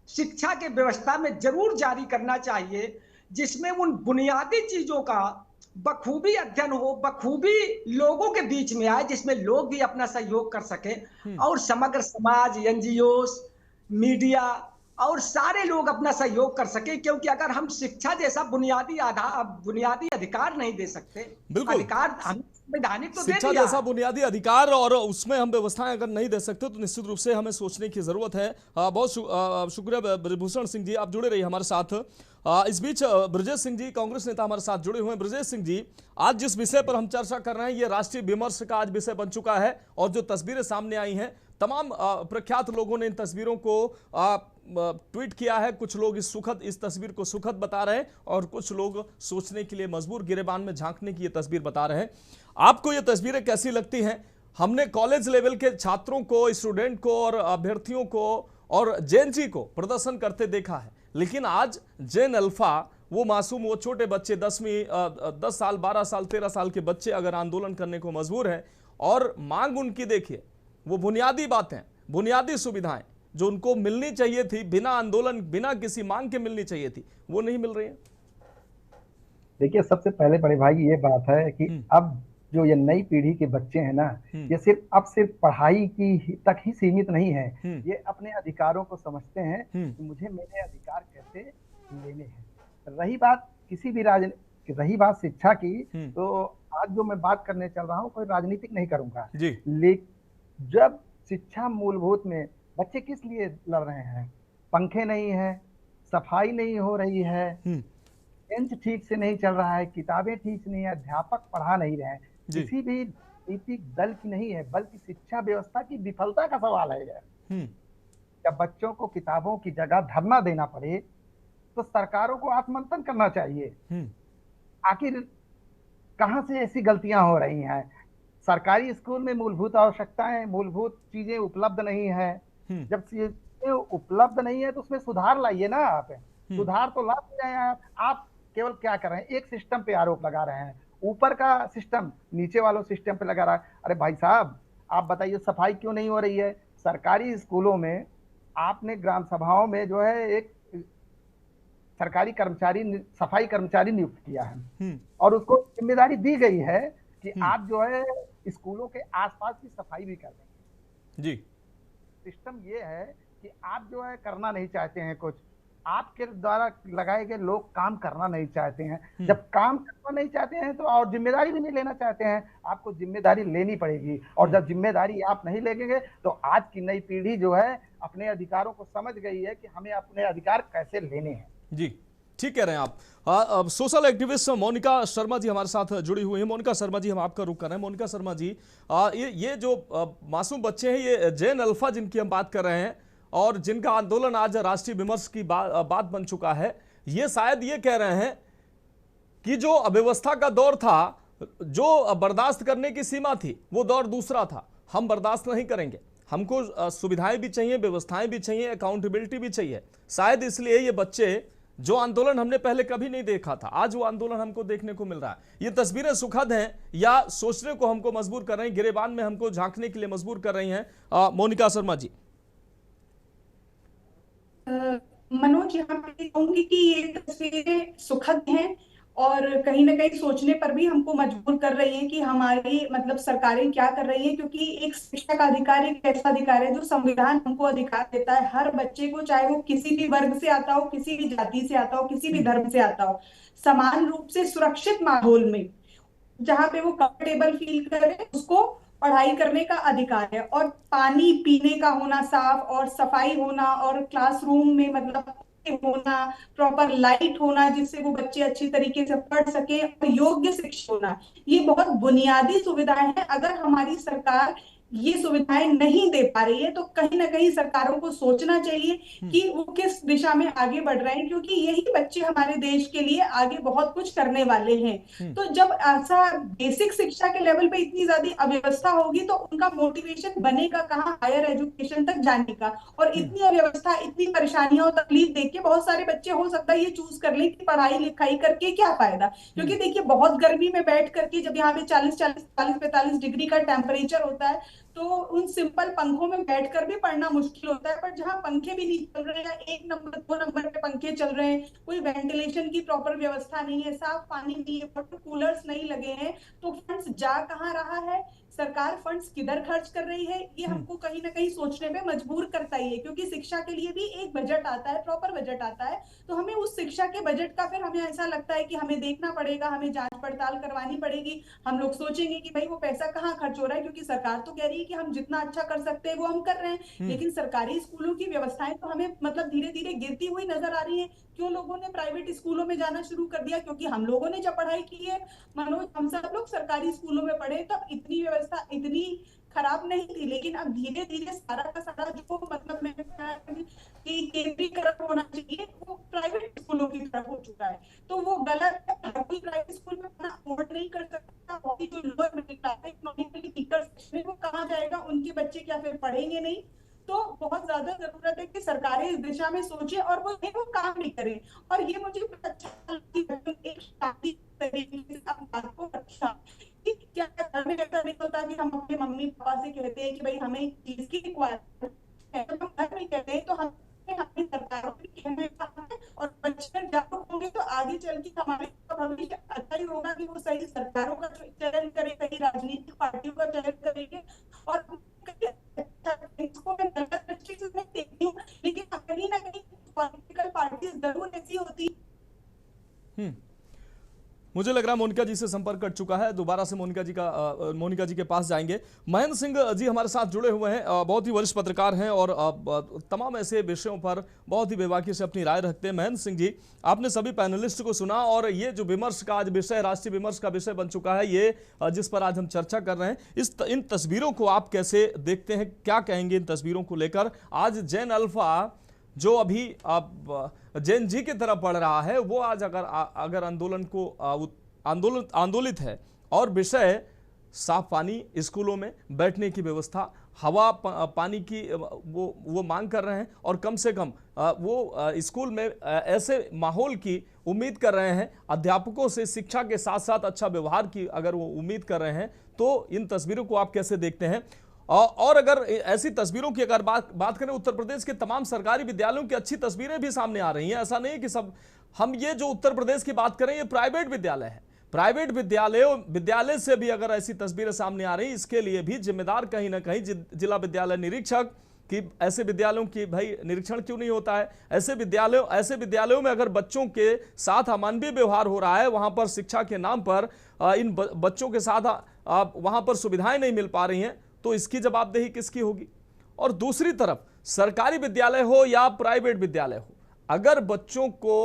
शिक्षा के व्यवस्था में जरूर जारी करना चाहिए, जिसमें उन बुनियादी चीजों का बखूबी अध्ययन हो, बखूबी लोगों के बीच में आए, जिसमें लोग भी अपना सहयोग कर सके और समग्र समाज, एनजीओ, मीडिया और सारे लोग अपना सहयोग कर सके, क्योंकि अगर हम शिक्षा जैसा बुनियादी अधिकार नहीं दे सकते, बिल्कुल अधिकार हम संवैधानिक तो दे शिक्षा दिया, जैसा बुनियादी अधिकार और उसमें हम व्यवस्थाएं अगर नहीं दे सकते तो निश्चित रूप से हमें सोचने की जरूरत है। बहुत शुक्रिया ब्रजभूषण सिंह जी, आप जुड़े रहिए हमारे साथ। इस बीच ब्रजेश सिंह जी कांग्रेस नेता हमारे साथ जुड़े हुए हैं। ब्रजेश सिंह जी, आज जिस विषय पर हम चर्चा कर रहे हैं ये राष्ट्रीय विमर्श का आज विषय बन चुका है और जो तस्वीरें सामने आई हैं, तमाम प्रख्यात लोगों ने इन तस्वीरों को ट्वीट किया है। कुछ लोग इस तस्वीर को सुखद बता रहे हैं और कुछ लोग सोचने के लिए मजबूर, गिरेबान में झांकने की ये तस्वीर बता रहे हैं। आपको ये तस्वीरें कैसी लगती हैं? हमने कॉलेज लेवल के छात्रों को, स्टूडेंट को और अभ्यर्थियों को और जेन जी को प्रदर्शन करते देखा है, लेकिन आज जेन अल्फा, वो मासूम, वो छोटे बच्चे 10 साल 12 साल 13 साल के बच्चे अगर आंदोलन करने को मजबूर हैं और मांग उनकी देखिए, वो बुनियादी बातें, बुनियादी सुविधाएं जो उनको मिलनी चाहिए थी, बिना आंदोलन बिना किसी मांग के मिलनी चाहिए थी, वो नहीं मिल रही है। देखिए, सबसे पहले बड़े भाई ये बात है कि अब जो ये नई पीढ़ी के बच्चे हैं ना, ये सिर्फ पढ़ाई की तक ही सीमित नहीं है, ये अपने अधिकारों को समझते हैं कि मुझे मेरे अधिकार कैसे लेने हैं। रही बात शिक्षा की, तो आज जो मैं बात करने चल रहा हूँ कोई राजनीतिक नहीं करूंगा, लेकिन जब शिक्षा मूलभूत में बच्चे किस लिए लड़ रहे हैं? पंखे नहीं है, सफाई नहीं हो रही है, बेंच ठीक से नहीं चल रहा है, किताबें ठीक से नहीं है, अध्यापक पढ़ा नहीं रहे हैं, किसी भी राजनीतिक दल की नहीं है, बल्कि शिक्षा व्यवस्था की विफलता का सवाल है। जब बच्चों को किताबों की जगह धरना देना पड़े तो सरकारों को आत्ममंथन करना चाहिए। आखिर कहां से ऐसी गलतियां हो रही हैं? सरकारी स्कूल में मूलभूत आवश्यकताएं, मूलभूत चीजें उपलब्ध नहीं है। जब चीजें उपलब्ध नहीं है तो उसमें सुधार लाइए ना आप। सुधार तो ला रहे हैं आप केवल क्या कर रहे हैं? एक सिस्टम पे आरोप लगा रहे हैं, ऊपर का सिस्टम नीचे वालों सिस्टम पे लगा रहा है। अरे भाई साहब, आप बताइए सफाई क्यों नहीं हो रही है? सरकारी स्कूलों में आपने ग्राम सभाओं में जो है एक सरकारी कर्मचारी, सफाई कर्मचारी नियुक्त किया है और उसको जिम्मेदारी दी गई है कि आप जो है स्कूलों के आसपास की सफाई भी कर देंगे। जी, सिस्टम ये है कि आप जो है करना नहीं चाहते हैं, कुछ आपके द्वारा लगाए गए लोग काम करना नहीं चाहते हैं। जब काम करना नहीं चाहते हैं तो और जिम्मेदारी भी नहीं लेना चाहते हैं, आपको जिम्मेदारी लेनी पड़ेगी। और जब जिम्मेदारी आप नहीं लेंगे तो आज की नई पीढ़ी जो है अपने अधिकारों को समझ गई है कि हमें अपने अधिकार कैसे लेने हैं। जी, ठीक कह रहे हैं आप। सोशल एक्टिविस्ट मोनिका शर्मा जी हमारे साथ जुड़ी हुई हैं। मोनिका शर्मा जी, हम आपका रुख कर रहे हैं। मोनिका शर्मा जी, ये जो मासूम बच्चे हैं, ये जेन अल्फा जिनकी हम बात कर रहे हैं और जिनका आंदोलन आज राष्ट्रीय विमर्श की बात बन चुका है, ये शायद ये कह रहे हैं कि जो अव्यवस्था का दौर था, जो बर्दाश्त करने की सीमा थी, वो दौर दूसरा था। हम बर्दाश्त नहीं करेंगे, हमको सुविधाएं भी चाहिए, व्यवस्थाएं भी चाहिए, अकाउंटेबिलिटी भी चाहिए। शायद इसलिए ये बच्चे, जो आंदोलन हमने पहले कभी नहीं देखा था, आज वो आंदोलन हमको देखने को मिल रहा है। ये तस्वीरें सुखद हैं या सोचने को हमको मजबूर कर रही हैं, गिरेबान में हमको झांकने के लिए मजबूर कर रही हैं? मोनिका शर्मा जी। मनोज, यहाँ पे कहूंगी कि ये तस्वीरें सुखद हैं और कहीं ना कहीं सोचने पर भी हमको मजबूर कर रही हैं कि हमारी मतलब सरकारें क्या कर रही हैं, क्योंकि एक शिक्षा का अधिकार एक ऐसा अधिकार है जो संविधान हमको अधिकार देता है हर बच्चे को, चाहे वो किसी भी वर्ग से आता हो, किसी भी जाति से आता हो, किसी भी धर्म से आता हो, समान रूप से सुरक्षित माहौल में जहाँ पे वो कंफर्टेबल फील करे, उसको पढ़ाई करने का अधिकार है। और पानी पीने का होना साफ और सफाई होना और क्लासरूम में मतलब होना, प्रॉपर लाइट होना जिससे वो बच्चे अच्छी तरीके से पढ़ सके और योग्य शिक्षा होना, ये बहुत बुनियादी सुविधाएं हैं। अगर हमारी सरकार ये सुविधाएं नहीं दे पा रही है तो कहीं ना कहीं सरकारों को सोचना चाहिए कि वो किस दिशा में आगे बढ़ रहे हैं, क्योंकि यही बच्चे हमारे देश के लिए आगे बहुत कुछ करने वाले हैं। तो जब ऐसा बेसिक शिक्षा के लेवल पे इतनी ज्यादा अव्यवस्था होगी तो उनका मोटिवेशन बनेगा कहाँ हायर एजुकेशन तक जाने का। और इतनी अव्यवस्था, इतनी परेशानियां और तकलीफ देख के बहुत सारे बच्चे हो सकता है ये चूज कर ले कि पढ़ाई लिखाई करके क्या फायदा, क्योंकि देखिए बहुत गर्मी में बैठ करके जब यहाँ पे 40-45 डिग्री का टेम्परेचर होता है तो उन सिंपल पंखों में बैठकर भी पढ़ना मुश्किल होता है। पर जहाँ पंखे भी नहीं चल रहे हैं, 1 नंबर 2 नंबर पे पंखे चल रहे हैं, कोई वेंटिलेशन की प्रॉपर व्यवस्था नहीं है, साफ पानी नहीं है, वाटर कूलर्स नहीं लगे हैं, तो फंड्स जा कहाँ रहा है, सरकार फंड्स किधर खर्च कर रही है, ये हमको कहीं ना कहीं सोचने पे मजबूर करता ही है। क्योंकि शिक्षा के लिए भी एक बजट आता है, प्रॉपर बजट आता है, तो हमें उस शिक्षा के बजट का फिर हमें ऐसा लगता है कि हमें देखना पड़ेगा, हमें जांच पड़ताल करवानी पड़ेगी। हम लोग सोचेंगे कि भाई वो पैसा कहाँ खर्च हो रहा है, क्योंकि सरकार तो कह रही है कि हम जितना अच्छा कर सकते हैं वो हम कर रहे हैं, लेकिन सरकारी स्कूलों की व्यवस्थाएं तो हमें मतलब धीरे धीरे गिरती हुई नजर आ रही है। क्यों लोगों ने प्राइवेट स्कूलों में जाना शुरू कर दिया? क्योंकि हम लोगों ने जब पढ़ाई की है मनोज, हम सब लोग सरकारी स्कूलों में पढ़े, तब इतनी व्यवस्था इतनी खराब नहीं थी। लेकिन अब धीरे धीरे सारा का सारा जो मतलब मैंने कहा कि केंद्रीकरण होना चाहिए वो प्राइवेट स्कूलों की तरफ हो चुका है, तो वो गलत है। हर कोई प्राइवेट स्कूल में अपना अफोर्ड नहीं कर सकता, जो लोअर मिडिल क्लास है, इकोनॉमिकली वीकर सेक्शन है, वो कहाँ जाएगा? उनके बच्चे क्या फिर पढ़ेंगे नहीं? तो बहुत ज्यादा जरूरत है कि सरकारें इस दिशा में सोचे और वो काम नहीं करें। और ये मुझे अच्छा एक शादी तरीके से बात को अच्छा क्या घर में ऐसा नहीं होता कि हम अपने मम्मी पापा से कहते हैं कि भाई हमें चीज की रिक्वायरमेंट है, तो हम घर में कहते हैं, तो हमें सरकारों को कहने का है। और बच्चे जागरूक होंगे तो आगे चल के हमारे भविष्य अच्छा ही होगा कि वो सही सरकारों का चयन करे, सही राजनीतिक पार्टियों का चयन करेंगे। और इसको मैं गलत दृष्टि से नहीं देखती हूँ, लेकिन कहीं ना कहीं पॉलिटिकल पार्टीज जरूर ऐसी होती। मुझे लग रहा है मोनिका जी से संपर्क कर चुका है, दोबारा से मोनिका जी के पास जाएंगे। महेंद्र सिंह जी हमारे साथ जुड़े हुए हैं, बहुत ही वरिष्ठ पत्रकार हैं और तमाम ऐसे विषयों पर बहुत ही बेबाकी से अपनी राय रखते हैं। महेंद्र सिंह जी, आपने सभी पैनलिस्ट को सुना और ये जो विमर्श का आज विषय, राष्ट्रीय विमर्श का विषय बन चुका है, ये जिस पर आज हम चर्चा कर रहे हैं, इन तस्वीरों को आप कैसे देखते हैं, क्या कहेंगे इन तस्वीरों को लेकर? आज जेन अल्फा जो अभी जेन जी की तरफ बढ़ रहा है, वो आज अगर आंदोलन को आंदोलित है और विषय साफ पानी, स्कूलों में बैठने की व्यवस्था, हवा पानी की वो मांग कर रहे हैं और कम से कम वो स्कूल में ऐसे माहौल की उम्मीद कर रहे हैं, अध्यापकों से शिक्षा के साथ साथ अच्छा व्यवहार की अगर वो उम्मीद कर रहे हैं, तो इन तस्वीरों को आप कैसे देखते हैं? और अगर ऐसी तस्वीरों की अगर बात करें, उत्तर प्रदेश के तमाम सरकारी विद्यालयों की अच्छी तस्वीरें भी सामने आ रही हैं। ऐसा नहीं कि सब, हम ये जो उत्तर प्रदेश की बात करें, ये प्राइवेट विद्यालय है, प्राइवेट विद्यालय से भी अगर ऐसी तस्वीरें सामने आ रही, इसके लिए भी जिम्मेदार कहीं ना कहीं जिला विद्यालय निरीक्षक कि ऐसे विद्यालयों की भाई निरीक्षण क्यों नहीं होता है? ऐसे विद्यालयों में अगर बच्चों के साथ अमानवीय व्यवहार हो रहा है, वहां पर शिक्षा के नाम पर इन बच्चों के साथ वहां पर सुविधाएं नहीं मिल पा रही हैं, तो इसकी जवाबदेही किसकी होगी? और दूसरी तरफ सरकारी विद्यालय हो या प्राइवेट विद्यालय हो, अगर बच्चों को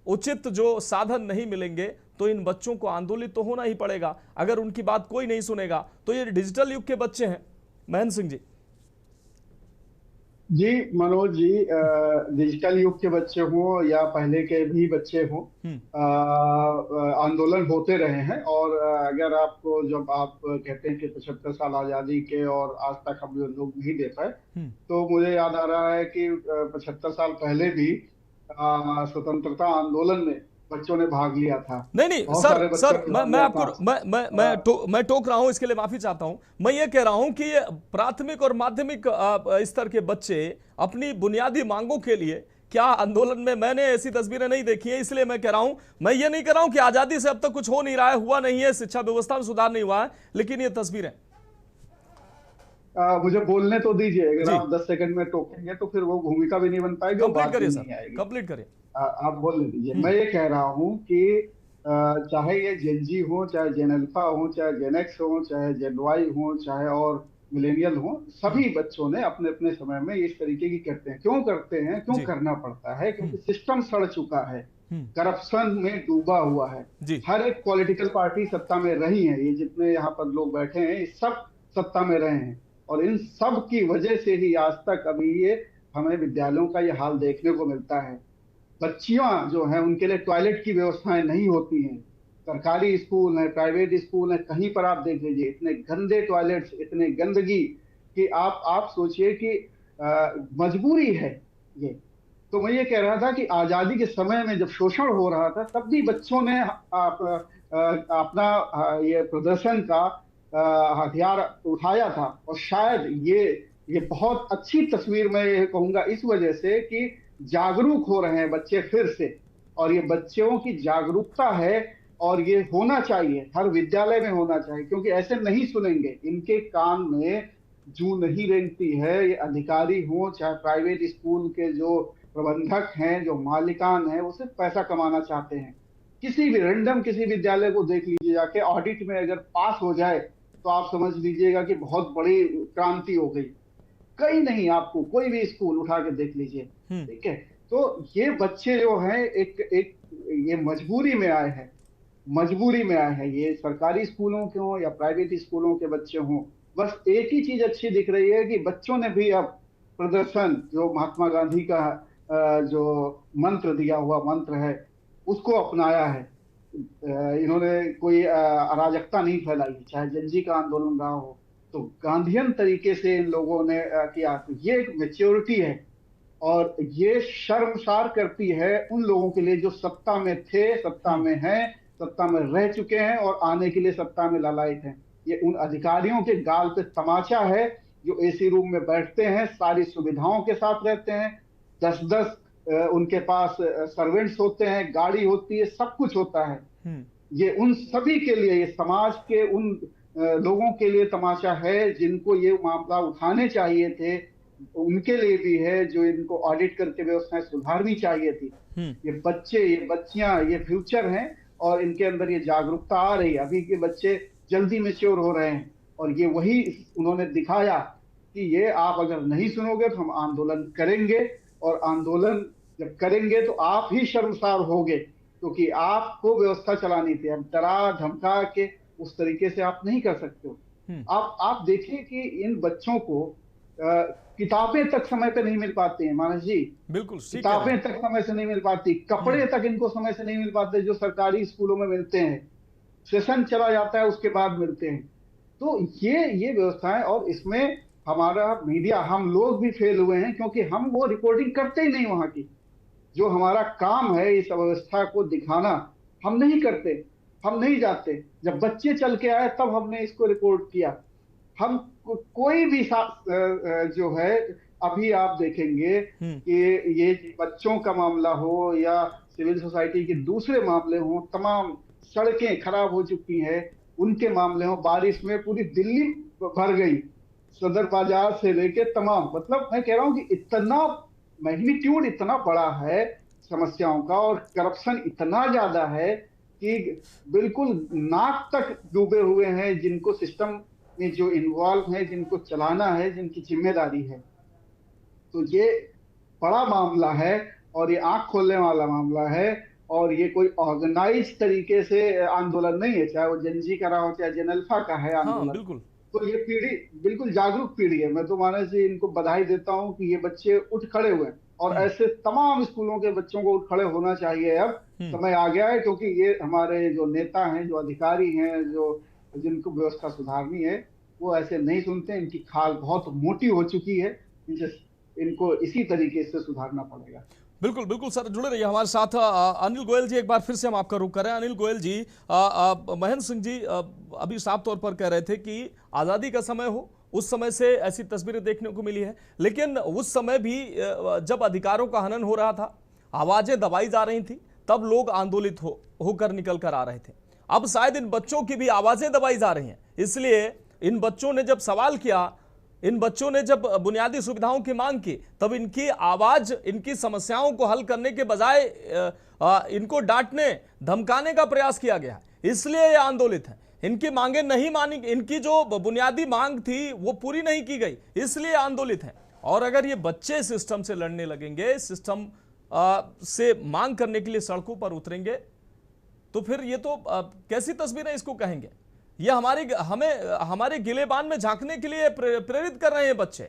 उचित जो साधन नहीं मिलेंगे तो इन बच्चों को आंदोलित तो होना ही पड़ेगा। अगर उनकी बात कोई नहीं सुनेगा तो ये डिजिटल युग के बच्चे हैं। महेंद्र सिंह जी, मनोज जी, डिजिटल युग के बच्चे हों या पहले के भी बच्चे हों, आंदोलन होते रहे हैं। और अगर आपको, जब आप कहते हैं कि 75 साल आजादी के और आज तक हम लोग नहीं दे पाए, तो मुझे याद आ रहा है कि 75 साल पहले भी स्वतंत्रता आंदोलन में बच्चों ने भाग लिया था। नहीं सर मैं आपको मैं टोक रहा हूं, इसके लिए माफी चाहता हूं। मैं ये कह रहा हूं कि ये प्राथमिक और माध्यमिक स्तर के बच्चे अपनी बुनियादी मांगों के लिए क्या आंदोलन में, मैंने ऐसी तस्वीरें नहीं देखी है, इसलिए मैं कह रहा हूं, मैं ये नहीं कह रहा हूं कि आजादी से अब तक कुछ हो नहीं रहा है, हुआ नहीं है, शिक्षा व्यवस्था में सुधार नहीं हुआ है, लेकिन ये तस्वीरें मुझे बोलने तो दीजिए। अगर आप 10 सेकंड में टोकेंगे तो फिर वो भूमिका भी नहीं बन पाएगी, कंप्लीट करिए सर, कंप्लीट करिए। आप बोलने दीजिए। मैं ये कह रहा हूँ कि चाहे ये जेन जी हो, चाहे जेन अल्फा हो, चाहे जेन एक्स हो, चाहे जेन वाई हो, चाहे और मिलेनियल हो, सभी बच्चों ने अपने अपने समय में इस तरीके की करते हैं। क्यों करते हैं, क्यों करना पड़ता है? क्योंकि सिस्टम सड़ चुका है, करप्शन में डूबा हुआ है। हर एक पॉलिटिकल पार्टी सत्ता में रही है, ये जितने यहाँ पर लोग बैठे हैं, ये सब सत्ता में रहे हैं, और इन सब की वजह से ही आज तक अभी ये हमें विद्यालयों का ये हाल देखने को मिलता है। बच्चियां जो हैं, उनके लिए टॉयलेट की व्यवस्थाएं नहीं होती हैं। सरकारी स्कूल है, प्राइवेट स्कूल है, कहीं पर आप देख लीजिए, इतने गंदे टॉयलेट्स, इतने गंदगी कि आप सोचिए कि मजबूरी है ये। तो मैं ये कह रहा था कि आजादी के समय में जब शोषण हो रहा था, तब भी बच्चों ने अपना ये प्रदर्शन का हथियार उठाया था। और शायद ये बहुत अच्छी तस्वीर मैं ये कहूंगा इस वजह से कि जागरूक हो रहे हैं बच्चे फिर से, और ये बच्चों की जागरूकता है और ये होना चाहिए, हर विद्यालय में होना चाहिए, क्योंकि ऐसे नहीं सुनेंगे, इनके कान में जू नहीं रेंगती है। ये अधिकारी हो चाहे प्राइवेट स्कूल के जो प्रबंधक हैं, जो मालिकान हैं, वो सिर्फ पैसा कमाना चाहते हैं। किसी भी रैंडम किसी विद्यालय को देख लीजिए जाके, ऑडिट में अगर पास हो जाए तो आप समझ लीजिएगा कि बहुत बड़ी क्रांति हो गई। कहीं नहीं, आपको कोई भी स्कूल उठा के देख लीजिए, ठीक है। तो ये बच्चे जो हैं एक ये मजबूरी में आए हैं, मजबूरी में आए हैं, ये सरकारी स्कूलों के हों या प्राइवेट स्कूलों के बच्चे हों। बस एक ही चीज अच्छी दिख रही है कि बच्चों ने भी अब प्रदर्शन, जो महात्मा गांधी का जो मंत्र दिया हुआ मंत्र है, उसको अपनाया है। इन्होंने कोई अराजकता नहीं फैलाई, चाहे जनजी का आंदोलन रहा हो, तो गांधीयन तरीके से इन लोगों ने किया। तो ये एक मैच्योरिटी है और ये शर्मसार करती है उन लोगों के लिए जो सत्ता में थे, सत्ता में हैं, सत्ता में रह चुके हैं और आने के लिए सत्ता में लालायित हैं। ये उन अधिकारियों के गाल पे तमाचा है जो एसी रूम में बैठते हैं, सारी सुविधाओं के साथ रहते हैं, 10-10 उनके पास सर्वेंट्स होते हैं, गाड़ी होती है, सब कुछ होता है। ये उन सभी के लिए, ये समाज के उन लोगों के लिए तमाशा है जिनको ये मामला उठाने चाहिए थे, उनके लिए भी है जो इनको ऑडिट करके व्यवस्थाएं सुधारनी चाहिए थी। ये बच्चे, ये बच्चियां, ये फ्यूचर हैं और इनके अंदर ये जागरूकता आ रही है। अभी के बच्चे जल्दी मैच्योर हो रहे हैं और ये वही उन्होंने दिखाया कि ये आप अगर नहीं सुनोगे तो हम आंदोलन करेंगे, और आंदोलन जब करेंगे तो आप ही शर्मसार होगे, क्योंकि आपको व्यवस्था चलानी थी। अब डरा धमका के उस तरीके से आप नहीं कर सकते हो। आप देखिए कि इन बच्चों को किताबें तक समय पे नहीं मिल पाती हैं, मानस जी, बिल्कुल किताबें तक समय से नहीं मिल पाती, कपड़े तक इनको समय से नहीं मिल पाते जो सरकारी स्कूलों में मिलते हैं। सेशन चला जाता है उसके बाद मिलते हैं। तो ये व्यवस्थाएं, और इसमें हमारा मीडिया, हम लोग भी फेल हुए हैं, क्योंकि हम वो रिपोर्टिंग करते ही नहीं। वहां की जो हमारा काम है इस अव्यवस्था को दिखाना, हम नहीं करते, हम नहीं जाते। जब बच्चे चल के आए तब हमने इसको रिपोर्ट किया। हम कोई भी जो है, अभी आप देखेंगे कि ये बच्चों का मामला हो या सिविल सोसाइटी के दूसरे मामले हो, तमाम सड़कें खराब हो चुकी हैं, उनके मामले हो, बारिश में पूरी दिल्ली भर गई, सदर बाजार से लेके तमाम, मतलब मैं कह रहा हूं कि इतना मैग्नीट्यूड इतना बड़ा है समस्याओं का, और करप्शन इतना ज्यादा है कि बिल्कुल नाक तक डूबे हुए हैं जिनको सिस्टम में जो इन्वॉल्व है, जिनको चलाना है, जिनकी जिम्मेदारी है। तो ये बड़ा मामला है और ये आंख खोलने वाला मामला है, और ये कोई ऑर्गेनाइज तरीके से आंदोलन नहीं है, चाहे वो जनजी का रहा हो चाहे जनअल्फा का है आंदोलन। बिल्कुल। तो ये पीढ़ी बिल्कुल जागरूक पीढ़ी है। मैं तो मानस जी इनको बधाई देता हूँ कि ये बच्चे उठ खड़े हुए हैं, और ऐसे तमाम स्कूलों के बच्चों को उठ खड़े होना चाहिए। अब समय आ गया है, क्योंकि ये हमारे जो नेता हैं, जो अधिकारी हैं, जो जिनको व्यवस्था सुधारनी है, वो ऐसे नहीं सुनते। इनकी खाल बहुत मोटी हो चुकी है, इनको इसी तरीके से सुधारना पड़ेगा। बिल्कुल बिल्कुल सर, जुड़े रहिए हमारे साथ। अनिल गोयल जी, एक बार फिर से हम आपका रुख करें। अनिल गोयल जी, महेंद्र सिंह जी अभी साफ तौर पर कह रहे थे कि आज़ादी का समय हो, उस समय से ऐसी तस्वीरें देखने को मिली है, लेकिन उस समय भी जब अधिकारों का हनन हो रहा था, आवाजें दबाई जा रही थी, तब लोग आंदोलित होकर निकल कर आ रहे थे। अब शायद इन बच्चों की भी आवाजें दबाई जा रही हैं, इसलिए इन बच्चों ने जब सवाल किया, इन बच्चों ने जब बुनियादी सुविधाओं की मांग की, तब इनकी आवाज, इनकी समस्याओं को हल करने के बजाय इनको डांटने धमकाने का प्रयास किया गया, इसलिए ये आंदोलित हैं। इनकी मांगे नहीं मानी, इनकी जो बुनियादी मांग थी वो पूरी नहीं की गई, इसलिए आंदोलित हैं। और अगर ये बच्चे सिस्टम से लड़ने लगेंगे, सिस्टम से मांग करने के लिए सड़कों पर उतरेंगे, तो फिर ये तो कैसी तस्वीरें इसको कहेंगे? ये हमारे गिलेबान में झांकने के लिए प्रेरित कर रहे हैं बच्चे।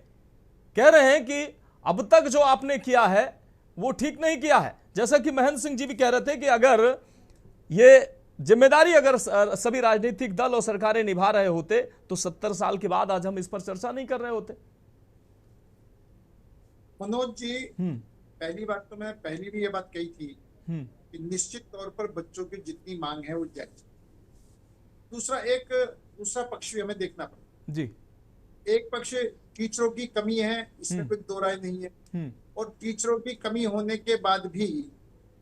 कह रहे हैं कि अब तक जो आपने किया है वो ठीक नहीं किया है। जैसा कि महेंद्र सिंह जी भी कह रहे थे कि अगर ये जिम्मेदारी अगर सभी राजनीतिक दल और सरकारें निभा रहे होते तो 70 साल के बाद आज हम इस पर चर्चा नहीं कर रहे होते। मनोज जी, पहली बात तो मैं पहले भी ये बात कही थी कि निश्चित तौर पर बच्चों की जितनी मांग है वो जायज, दूसरा पक्ष भी हमें देखना पड़ेगा जी। एक पक्ष टीचरों की कमी है, इसमें कोई दो राय नहीं है, और टीचरों की कमी होने के बाद भी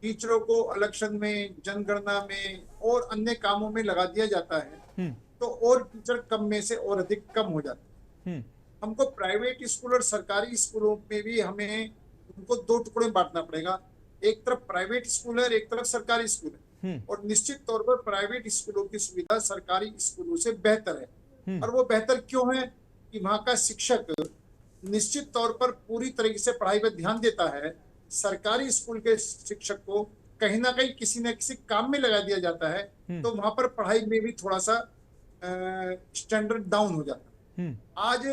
टीचरों को इलेक्शन में, जनगणना में और अन्य कामों में लगा दिया जाता है, तो और टीचर कम में से और अधिक कम हो जाते हैं। हमको प्राइवेट स्कूल और सरकारी स्कूलों में भी हमें उनको दो टुकड़े में बांटना पड़ेगा। एक तरफ प्राइवेट स्कूल है, एक तरफ सरकारी स्कूल है, और निश्चित तौर पर प्राइवेट स्कूलों की सुविधा सरकारी स्कूलों से बेहतर है। और वो बेहतर क्यों है कि वहां का शिक्षक निश्चित तौर पर पूरी तरीके से पढ़ाई पर ध्यान देता है। सरकारी स्कूल के शिक्षक को कहीं ना कहीं किसी न किसी काम में लगा दिया जाता है, तो वहां पर पढ़ाई में भी थोड़ा सा स्टैंडर्ड डाउन हो जाता है। आज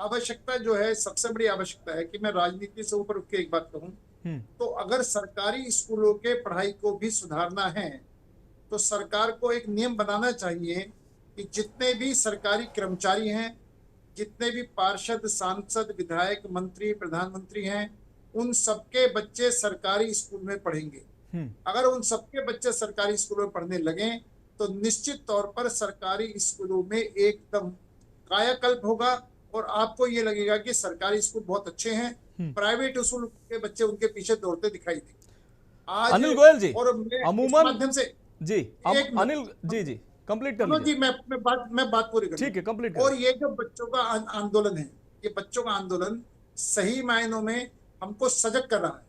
आवश्यकता जो है, सबसे बड़ी आवश्यकता है कि मैं राजनीति से ऊपर उठ के एक बात कहूं, तो अगर सरकारी स्कूलों के पढ़ाई को भी सुधारना है तो सरकार को एक नियम बनाना चाहिए कि जितने भी सरकारी कर्मचारी हैं, जितने भी पार्षद, सांसद, विधायक, मंत्री, प्रधानमंत्री हैं, उन सबके बच्चे सरकारी स्कूल में पढ़ेंगे। अगर उन सबके बच्चे सरकारी स्कूलों में पढ़ने लगे तो निश्चित तौर पर सरकारी स्कूलों में एकदम कायाकल्प होगा और आपको ये लगेगा कि सरकारी स्कूल बहुत अच्छे हैं, प्राइवेट स्कूल के बच्चे उनके पीछे दौड़ते दिखाई देंगे। आज अनिल गोयल जी, और अमूमन माध्यम से जी, अनिल जी कंप्लीट कर लीजिए। जी मैं बात पूरी करूं। ठीक है, कंप्लीट। और ये जो बच्चों का आंदोलन है, ये बच्चों का आंदोलन सही मायनों में हमको सजग कर रहा है,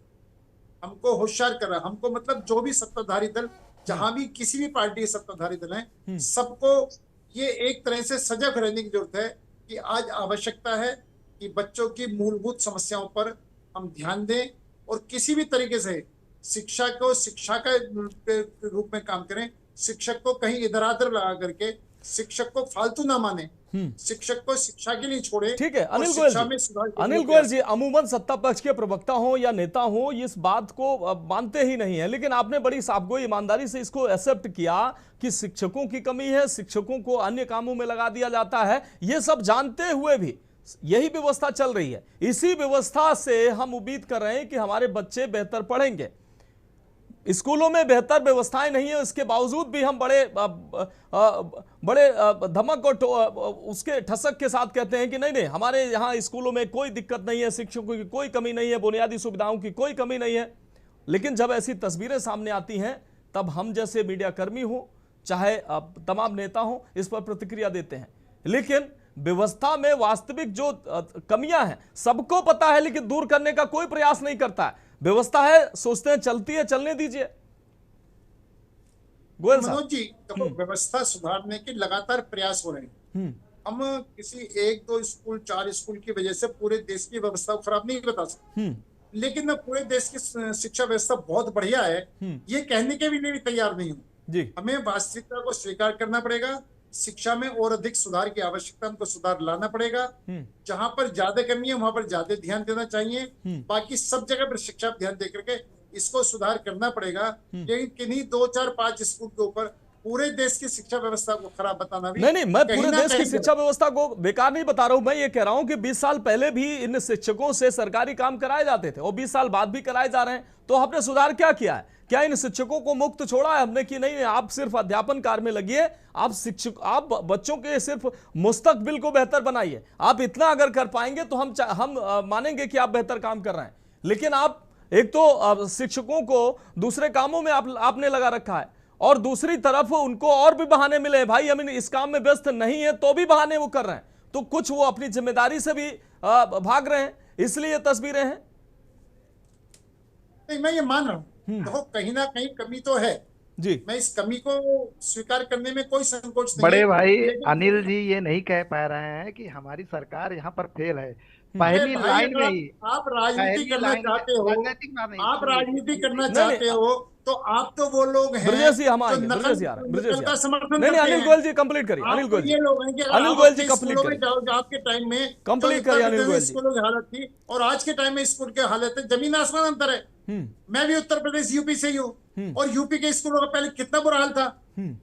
हमको होशियार कर रहा है। हमको मतलब जो भी सत्ताधारी दल, जहां भी किसी भी पार्टी के सत्ताधारी दल हैं, सबको ये एक तरह से सजग रहने की जरूरत है कि आज आवश्यकता है कि बच्चों की मूलभूत समस्याओं पर हम ध्यान दें और किसी भी तरीके से शिक्षा को शिक्षा के रूप में काम करें। शिक्षक को कहीं इधर उधर लगा करके शिक्षक को फालतू ना माने, शिक्षक को शिक्षा के लिए छोड़े। ठीक है अनिल गोयल जी, अमूमन सत्ता पक्ष के प्रवक्ता हो या नेता हो इस बात को मानते ही नहीं है, लेकिन आपने बड़ी साफगोई ईमानदारी से इसको एक्सेप्ट किया कि शिक्षकों की कमी है, शिक्षकों को अन्य कामों में लगा दिया जाता है। ये सब जानते हुए भी यही व्यवस्था चल रही है। इसी व्यवस्था से हम उम्मीद कर रहे हैं कि हमारे बच्चे बेहतर पढ़ेंगे। स्कूलों में बेहतर व्यवस्थाएं नहीं है, इसके बावजूद भी हम बड़े धमक और उसके ठसक के साथ कहते हैं कि नहीं हमारे यहाँ स्कूलों में कोई दिक्कत नहीं है, शिक्षकों की कोई कमी नहीं है, बुनियादी सुविधाओं की कोई कमी नहीं है। लेकिन जब ऐसी तस्वीरें सामने आती हैं तब हम जैसे मीडिया कर्मी हो, चाहे तमाम नेता हो, इस पर प्रतिक्रिया देते हैं। लेकिन व्यवस्था में वास्तविक जो कमियां हैं सबको पता है, लेकिन दूर करने का कोई प्रयास नहीं करता है। व्यवस्था है, सोचते हैं चलती है, चलने दीजिए। गोयल साहब। मनोज जी, देखो व्यवस्था सुधारने के लगातार प्रयास हो रहे हैं। हम किसी एक दो स्कूल, 4 स्कूल की वजह से पूरे देश की व्यवस्था को खराब नहीं बता सकते, लेकिन मैं पूरे देश की शिक्षा व्यवस्था बहुत बढ़िया है ये कहने के भी नहीं तैयार नहीं हूँ। हमें वास्तविकता को स्वीकार करना पड़ेगा। शिक्षा में और अधिक सुधार की आवश्यकता, हमको सुधार लाना पड़ेगा। जहां पर ज्यादा कमी है वहां पर ज्यादा ध्यान देना चाहिए। बाकी सब जगह पर शिक्षा पर ध्यान दे करके इसको सुधार करना पड़ेगा। लेकिन किन्हीं 2, 4, 5 स्कूल के ऊपर पूरे देश की शिक्षा व्यवस्था को खराब बताना भी नहीं, मैं पूरे देश की शिक्षा व्यवस्था को बेकार नहीं बता रहा हूं। मैं ये कह रहा हूं कि 20 साल पहले भी इन शिक्षकों से सरकारी काम कराए जाते थे और 20 साल बाद भी कराए जा रहे हैं। तो हमने सुधार क्या किया है? क्या इन शिक्षकों को मुक्त छोड़ा है हमने कि नहीं आप सिर्फ अध्यापन कार्य में लगिए, आप बच्चों के सिर्फ मुस्तकबिल को बेहतर बनाइए। आप इतना अगर कर पाएंगे तो हम मानेंगे कि आप बेहतर काम कर रहे हैं। लेकिन आप एक तो शिक्षकों को दूसरे कामों में आपने लगा रखा है और दूसरी तरफ उनको और भी बहाने मिले। भाई हम इस काम में व्यस्त नहीं है तो भी बहाने वो कर रहे हैं। तो कुछ वो अपनी जिम्मेदारी से भी भाग रहे हैं, इसलिए ये तस्वीरें हैं। नहीं, मैं ये मान रहा हूं, देखो कहीं ना कहीं कमी तो है जी। मैं इस कमी को स्वीकार करने में कोई संकोच नहीं। बड़े भाई अनिल जी ये नहीं कह पा रहे हैं कि हमारी सरकार यहाँ पर फेल है। पहली लाइन में ही आप राजनीति करना चाहते हो, आप राजनीति करना चाहते हो तो आप तो वो लोग हैं जो समर्थन। नहीं, अनिल गोयल जी कंप्लीट करिए। अनिल गोयल जी, अनिल गोयल जी कंप्लीट करिए। आपके टाइम में कंप्लीट करिए अनिल गोयल जी। स्कूलों की हालत थी और आज के टाइम में स्कूल की हालत है, जमीन आसमान अंतर है। मैं भी उत्तर प्रदेश यूपी से ही हूँ और यूपी के स्कूलों का पहले कितना बुरा हाल था।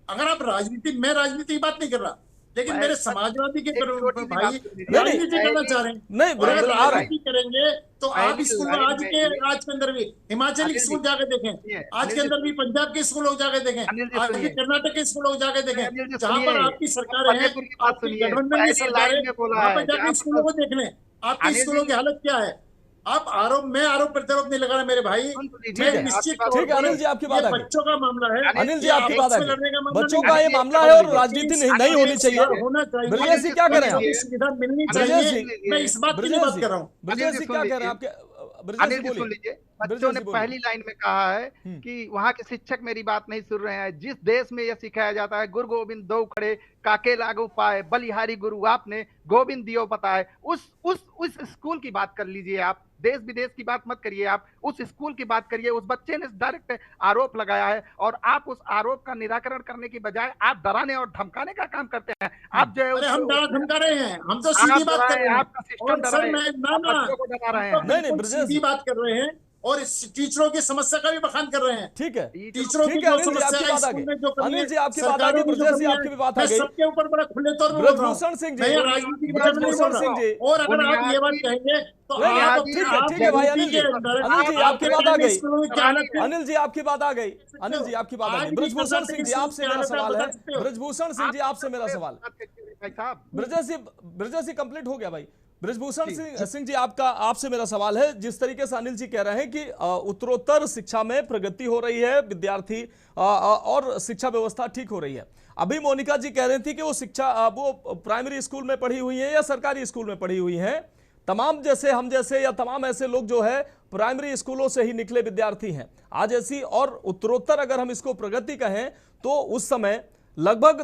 अगर आप राजनीति, मैं राजनीति की बात नहीं कर रहा, लेकिन मेरे समाजवादी के भाई नहीं करना चाह रहे हैं। नहीं राजनीति करेंगे तो आप स्कूल में आज के अंदर भी हिमाचल के स्कूल जाके देखें, आज के अंदर भी पंजाब के स्कूल लोग जाके देखें, आज के कर्नाटक के स्कूल लोग जाके देखें, जहाँ पर आपकी सरकार है, आपकी गठबंधन की सरकार है, वहाँ पर जाके स्कूलों को देख लें आपके स्कूलों की हालत क्या है। आप मैं आरोप प्रत्यारोप नहीं लगा रहा मेरे भाई, मैं निश्चित ठीक है अनिल जी आपकी बात बच्चों का मामला है, अनिल जी आपकी बात है, बच्चों का ये मामला है और राजनीति नहीं होनी चाहिए। होना चाहिए, ब्रजेश जी क्या कर रहे हैं? सुविधा मिलनी चाहिए, मैं इस बात की बात कर रहा हूँ। ब्रजेश जी क्या कह रहे हैं आपके? अनिल जी सुन लीजिए, बच्चों ने पहली लाइन में कहा है कि वहाँ के शिक्षक मेरी बात नहीं सुन रहे हैं। जिस देश में यह सिखाया जाता है गुरु गोविंद दो खड़े काके लागू पाए, बलिहारी गुरु आपने गोविंद दियो बताए, उस स्कूल की बात कर लीजिए आप, देश विदेश की बात मत करिए, आप उस स्कूल की बात करिए। उस बच्चे ने डायरेक्ट आरोप लगाया है और आप उस आरोप का निराकरण करने की बजाय आप डराने और धमकाने का काम करते हैं। आप जो है हम डरा धमका रहे हैं, हम तो सीधी बात कर रहे हैं, आपका सिस्टम डरा रहे हैं, नहीं सीधी बात कर रहे हैं और टीचरों की समस्या का भी बखान कर रहे हैं। ठीक है, टीचरों की जो समस्या है स्कूल में जो अनिल जी आपकी बात आ गई, ब्रजेश जी आपकी भी बात आ गई, सबके ऊपर बड़ा खुले तौर पर ब्रजभूषण सिंह जी, ब्रजभूषण सिंह जी, और अगर आप ये बात कहेंगे तो आप ठीक है भाई अनिल जी आपकी बात आ गई, अनिल जी आपकी बात आ गई, अनिल जी आपकी बात आ गई। ब्रजभूषण सिंह जी आपसे मेरा सवाल है, ब्रजभूषण सिंह जी आपसे मेरा सवाल, ब्रजेश जी कंप्लीट हो गया भाई। ब्रजभूषण सिंह जी आपसे मेरा सवाल है, जिस तरीके से अनिल जी कह रहे हैं कि उत्तरोत्तर शिक्षा में प्रगति हो रही है, विद्यार्थी और शिक्षा व्यवस्था ठीक हो रही है। अभी मोनिका जी कह रही थी कि वो प्राइमरी स्कूल में पढ़ी हुई है या सरकारी स्कूल में पढ़ी हुई है। तमाम जैसे हम जैसे या तमाम ऐसे लोग जो है प्राइमरी स्कूलों से ही निकले विद्यार्थी हैं आज ऐसी, और उत्तरोत्तर अगर हम इसको प्रगति कहें तो उस समय लगभग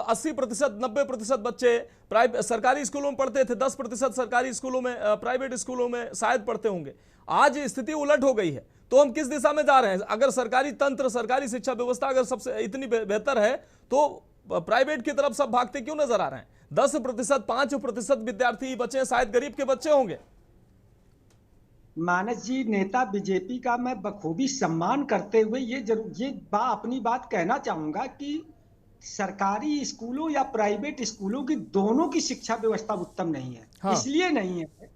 80% 90% बच्चे सरकारी स्कूलों में पढ़ते थे, 10% सरकारी स्कूलों में, प्राइवेट स्कूलों में शायद पढ़ते होंगे। आज स्थिति उलट हो गई है, तो हम किस दिशा में जा रहे हैं? अगर सरकारी तंत्र, सरकारी शिक्षा व्यवस्था अगर सबसे इतनी बेहतर है तो प्राइवेट की तरफ सब भागते क्यों नजर आ रहे हैं? 10% 5% विद्यार्थी बचे शायद गरीब के बच्चे होंगे। मानस जी, नेता बीजेपी का मैं बखूबी सम्मान करते हुए अपनी बात कहना चाहूंगा कि सरकारी स्कूलों या प्राइवेट स्कूलों की दोनों की शिक्षा व्यवस्था उत्तम नहीं है। हाँ। इसलिए नहीं है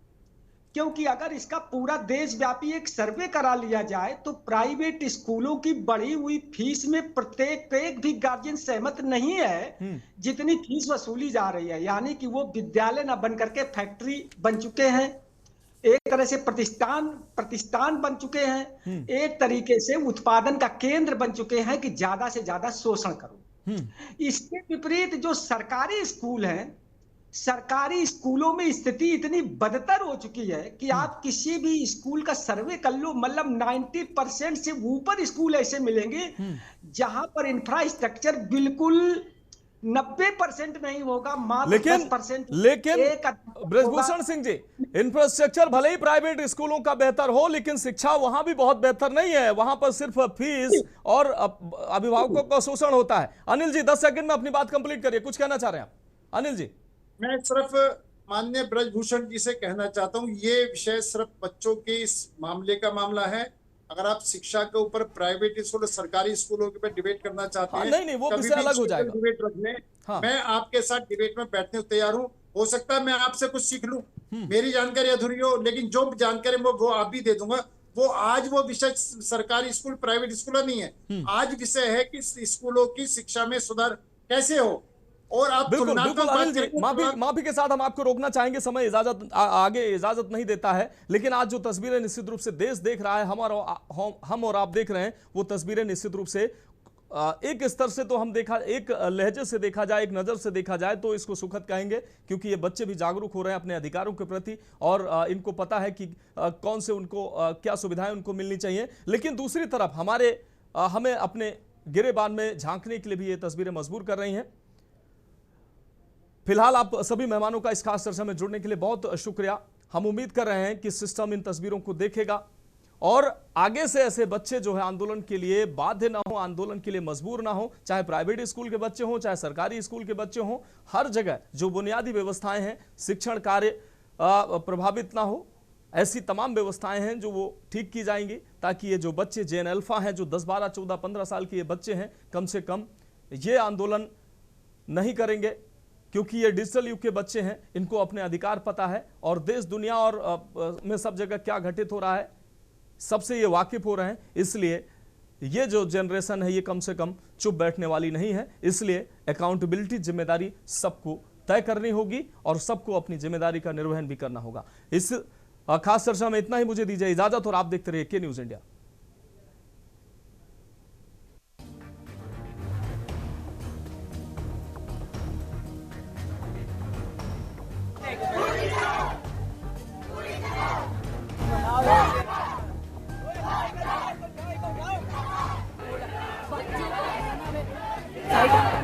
क्योंकि अगर इसका पूरा देशव्यापी एक सर्वे करा लिया जाए तो प्राइवेट स्कूलों की बढ़ी हुई फीस में प्रत्येक एक भी गार्जियन सहमत नहीं है जितनी फीस वसूली जा रही है। यानी कि वो विद्यालय न बन करके फैक्ट्री बन चुके हैं, एक तरह से प्रतिष्ठान बन चुके हैं, एक तरीके से उत्पादन का केंद्र बन चुके हैं कि ज्यादा से ज्यादा शोषण करो। इसके विपरीत जो सरकारी स्कूल हैं, सरकारी स्कूलों में स्थिति इतनी बदतर हो चुकी है कि आप किसी भी स्कूल का सर्वे कर लो, मतलब 90% से ऊपर स्कूल ऐसे मिलेंगे जहां पर इंफ्रास्ट्रक्चर बिल्कुल 90% नहीं होगा, मात्र 10%। लेकिन ब्रजभूषण सिंह जी, इंफ्रास्ट्रक्चर भले ही प्राइवेट स्कूलों का बेहतर हो, लेकिन शिक्षा वहां भी बहुत बेहतर नहीं है। वहां पर सिर्फ फीस और अभिभावकों का शोषण होता है। अनिल जी 10 सेकंड में अपनी बात कंप्लीट करिए, कुछ कहना चाह रहे हैं आप? अनिल जी। मैं सिर्फ माननीय ब्रजभूषण जी से कहना चाहता हूँ, ये विषय सिर्फ बच्चों के इस मामले का मामला है। अगर आप शिक्षा के ऊपर प्राइवेट स्कूल और सरकारी स्कूलों के ऊपर डिबेट करना चाहते हैं, नहीं, वो विषय अलग हो जाएगा। डिबेट रख लें। मैं आपके साथ डिबेट में बैठने को तैयार हूँ। हो सकता है मैं आपसे कुछ सीख लूं, मेरी जानकारी अधूरी हो, लेकिन जो जानकारी वो आप भी दे दूंगा। वो आज वो विषय सरकारी स्कूल प्राइवेट स्कूल नहीं है, आज विषय है कि स्कूलों की शिक्षा में सुधार कैसे हो। और आप बिल्कुल अनिल जी, माफी के साथ हम आपको रोकना चाहेंगे, समय आगे इजाजत नहीं देता है। लेकिन आज जो तस्वीरें निश्चित रूप से देश देख रहा है, हम और आप देख रहे हैं, वो तस्वीरें निश्चित रूप से एक स्तर से तो हम एक लहजे से देखा जाए, एक नजर से देखा जाए तो इसको सुखद कहेंगे, क्योंकि ये बच्चे भी जागरूक हो रहे हैं अपने अधिकारों के प्रति और इनको पता है कि कौन से उनको क्या सुविधाएं उनको मिलनी चाहिए। लेकिन दूसरी तरफ हमें अपने गिरेबान में झांकने के लिए भी ये तस्वीरें मजबूर कर रही हैं। फिलहाल आप सभी मेहमानों का इस खास चर्चा में जुड़ने के लिए बहुत शुक्रिया। हम उम्मीद कर रहे हैं कि सिस्टम इन तस्वीरों को देखेगा और आगे से ऐसे बच्चे जो है आंदोलन के लिए बाध्य ना हो, आंदोलन के लिए मजबूर ना हो, चाहे प्राइवेट स्कूल के बच्चे हों, चाहे सरकारी स्कूल के बच्चे हों, हर जगह जो बुनियादी व्यवस्थाएं हैं, शिक्षण कार्य प्रभावित ना हो, ऐसी तमाम व्यवस्थाएं हैं जो वो ठीक की जाएंगी, ताकि ये जो बच्चे जेन अल्फा हैं, जो 10, 12, 14, 15 साल के ये बच्चे हैं, कम से कम ये आंदोलन नहीं करेंगे, क्योंकि ये डिजिटल युग के बच्चे हैं, इनको अपने अधिकार पता है और देश दुनिया और में सब जगह क्या घटित हो रहा है सबसे ये वाकिफ हो रहे हैं। इसलिए ये जो जनरेशन है ये कम से कम चुप बैठने वाली नहीं है। इसलिए अकाउंटेबिलिटी, जिम्मेदारी सबको तय करनी होगी और सबको अपनी जिम्मेदारी का निर्वहन भी करना होगा। इस खास चर्चा में इतना ही, मुझे दीजिए इजाजत और आप देखते रहिए के न्यूज इंडिया। Right.